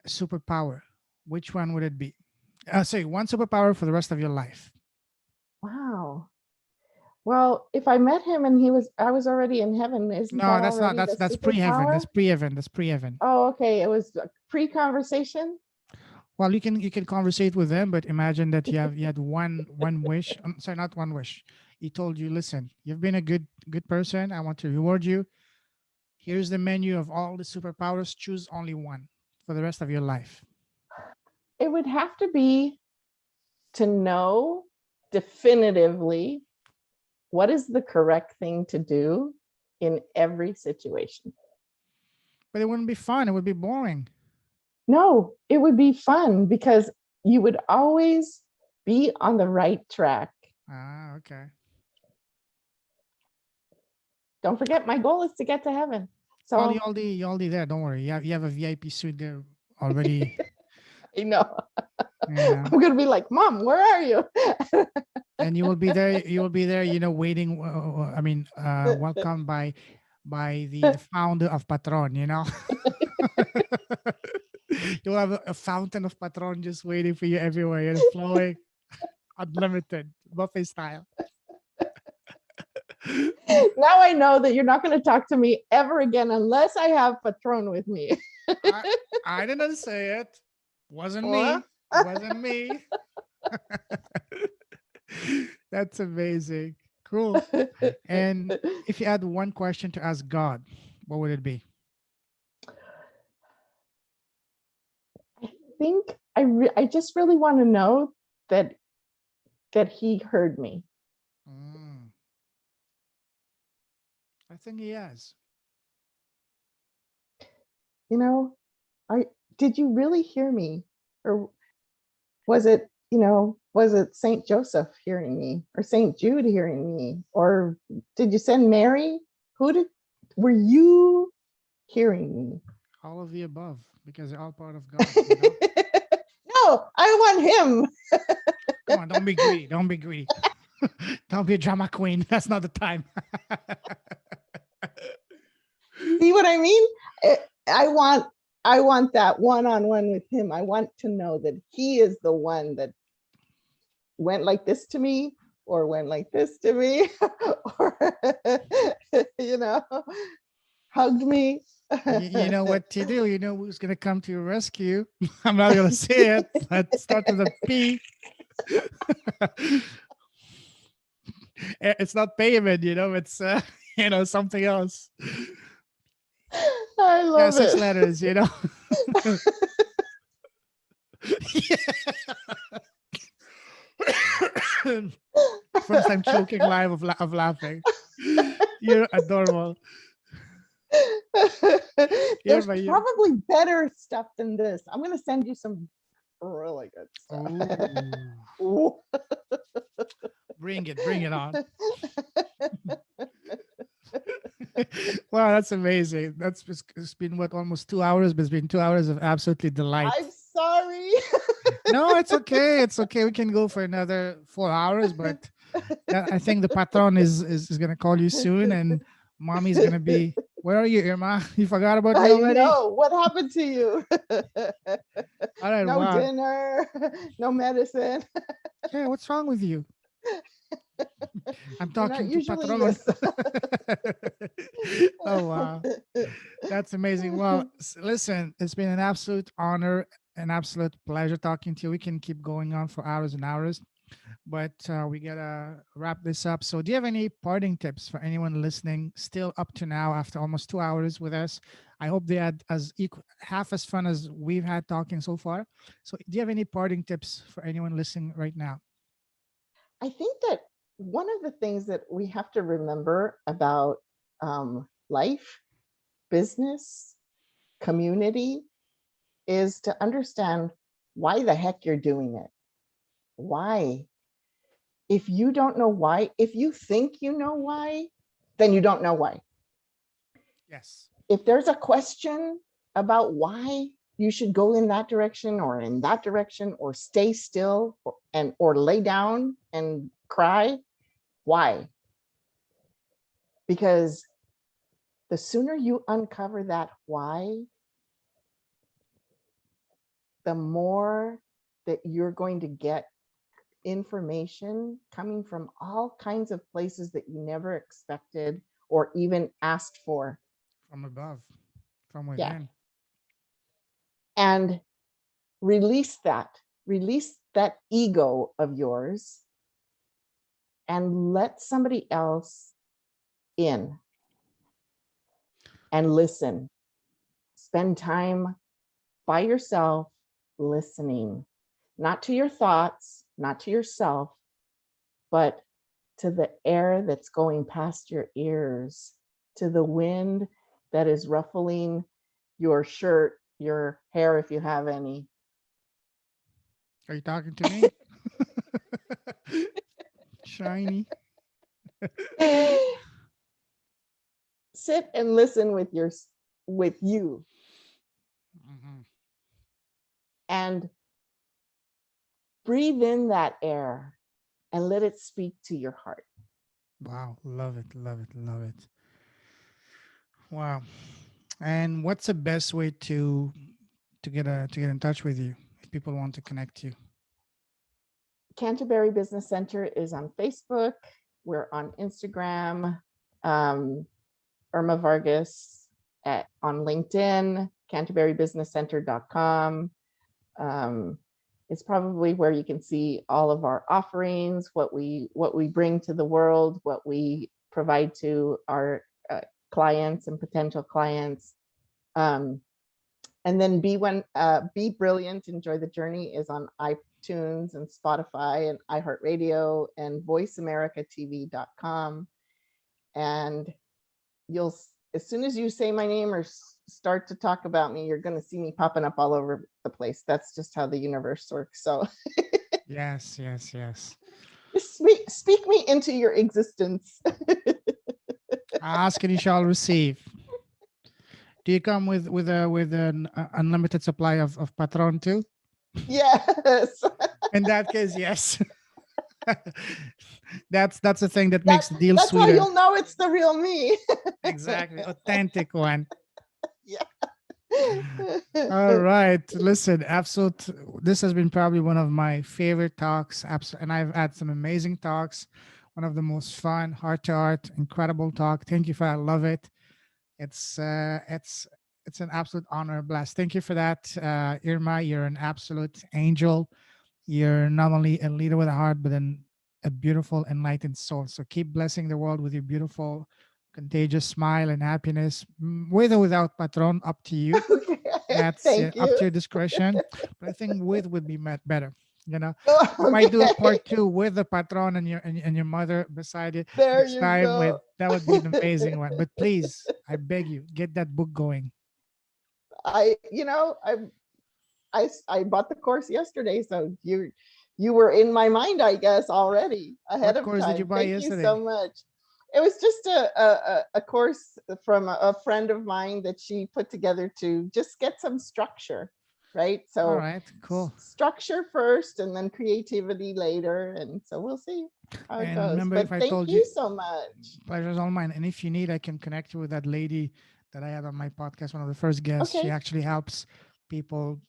superpower. Which one would it be? Sorry, one superpower for the rest of your life. Wow. Well, if I met him and I was already in heaven, isn't No, that that's not. already That's the that's pre-heaven. That's superpower? pre-heaven. That's pre-heaven. Oh, okay. It was a pre-conversation. Well, you can conversate with them, but imagine that you had one wish. Sorry, not one wish. He told you, listen, you've been a good person. I want to reward you. Here's the menu of all the superpowers. Choose only one for the rest of your life. It would have to be to know definitively what is the correct thing to do in every situation. But it wouldn't be fun. It would be boring. No, it would be fun because you would always be on the right track. Ah, okay. Don't forget, my goal is to get to heaven. Well, you So already you already there. Don't worry. You have a VIP suite there already. I know Yeah, I'm going to be like, Mom, where are you? and you will be there. You will be there. Waiting. I mean, welcomed by the founder of Patron. You'll have a fountain of Patron just waiting for you everywhere. Flowing, unlimited buffet style. Now I know that you're not going to talk to me ever again unless I have Patron with me. I I didn't say it. Wasn't me. Wasn't me. That's amazing. Cool. And if you had one question to ask God, what would it be? think I just really want to know that he heard me. Mm, I think he has. You know, I did you really hear me, or was it? was it Saint Joseph hearing me, or Saint Jude hearing me, or did you send Mary? Were you hearing me? All of the above, because they're all part of God. You know? No, I want him. Come on, don't be greedy. Don't be greedy. Don't be a drama queen. That's not the time. See what I mean? I want that one-on-one with him. I want to know that he is the one that went like this to me, or went like this to me, or hugged me. You know what to do. You know who's gonna come to your rescue. I'm not gonna say it. Let's start with a P. It's not payment, it's something else. I Yeah, love 6 letters, First time choking live of laughing. You're adorable. There's probably better stuff than this. I'm going to send you some really good stuff. Ooh. Bring it on. Wow, that's amazing. It's been almost 2 hours, but it's been 2 hours of absolutely delight. I'm sorry. No, it's okay. It's okay. We can go for another 4 hours, but I think the patron is gonna call you soon, and mommy's gonna be. Where are you, Irma? You forgot about me already? I know. What happened to you? All right, no dinner, no medicine. Yeah, what's wrong with you? I'm talking to patron. Oh wow, that's amazing. Well, listen, it's been an absolute honor, an absolute pleasure talking to you. We can keep going on for hours and hours, but we gotta wrap this up. So, do you have any parting tips for anyone listening still up to now after almost 2 hours with us? I hope they had half as fun as we've had talking so far. So, do you have any parting tips for anyone listening right now? I think that one of the things that we have to remember about life, business, community, is to understand why the heck you're doing it. Why? If you don't know why, if you think you know why, then you don't know why. Yes. If there's a question about why you should go in that direction or in that direction, or stay still, or lay down and cry, why? Because the sooner you uncover that why, the more that you're going to get information coming from all kinds of places that you never expected or even asked for. From above, from within. Yeah. And release that ego of yours, and let somebody else in and listen. Spend time by yourself listening, not to your thoughts, not to yourself, but to the air that's going past your ears, to the wind that is ruffling your shirt, your hair, if you have any. Are you talking to me? Shiny. Sit and listen with you. Mm-hmm. And breathe in that air and let it speak to your heart. Wow, love it. Wow. And what's the best way to get in touch with you if people want to connect you? Canterbury Business Center is on Facebook. We're on Instagram. Irma Vargas on LinkedIn. CanterburyBusinessCenter.com. It's probably where you can see all of our offerings, what we bring to the world, what we provide to our clients and potential clients. And then Be Brilliant, Enjoy the Journey is on iTunes and Spotify and iHeartRadio and VoiceAmericaTV.com. And you'll, as soon as you say my name or start to talk about me, you're going to see me popping up all over the place. That's just how the universe works. So Yes, yes, yes. Speak me into your existence. Ask and you shall receive. Do you come with an unlimited supply of patron too? Yes. In that case, yes. That's the thing that That makes the deal that's how sweeter. you'll know it's the real me. Exactly, authentic one. Yeah. All right, listen, absolute. This has been probably one of my favorite talks, and I've had some amazing talks. One of the most fun, heart to heart, incredible talk. Thank you for that. I love it. It's uh, it's it's an absolute honor, a blast. Thank you for that, Irma. You're an absolute angel. You're not only a leader with a heart, but a beautiful, enlightened soul. So keep blessing the world with your beautiful, contagious smile and happiness, with or without patron, up to you. Okay. That's Thank up you. to your discretion. But I think with would be met better. You know, we might do a Okay. part two with the patron and your mother beside it There next you time. With go. that would be an amazing one. But please, I beg you, get that book going. I, you know, I bought the course yesterday, so you were in my mind, I guess, already ahead What of course did you time. buy Thank you so yesterday? much. It was just a course from a friend of mine that she put together to just get some structure, right? All So right, cool. structure first and then creativity later. And so we'll see how it And goes. remember, But if I thank told you, you so much. pleasure's all mine. And if you need, I can connect you with that lady that I had on my podcast, one of the first guests. She Okay. actually helps people,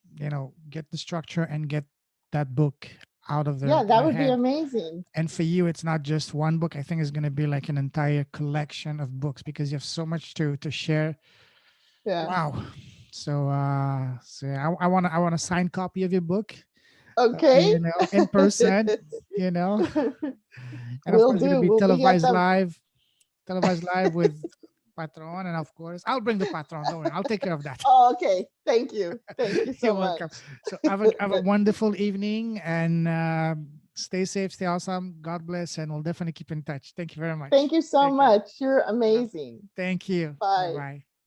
get the structure and get that book out of Yeah, that their would be head. amazing. And for you, it's not just one book. I think it's going to be like an entire collection of books because you have so much to share. Yeah. Wow. So I want a signed copy of your book, Okay. in person, you know, and of Will course it's going to do. be We'll be at the televised live with patron, and of course I'll bring the patron. Don't worry, I'll take care of that. Oh, okay. Thank you. Thank you You're so much. welcome. So have a wonderful evening, and stay safe, stay awesome. God bless, and we'll definitely keep in touch. Thank you very much. Thank you so Take care. much. You're Uh, amazing. Thank you. Bye Bye. bye.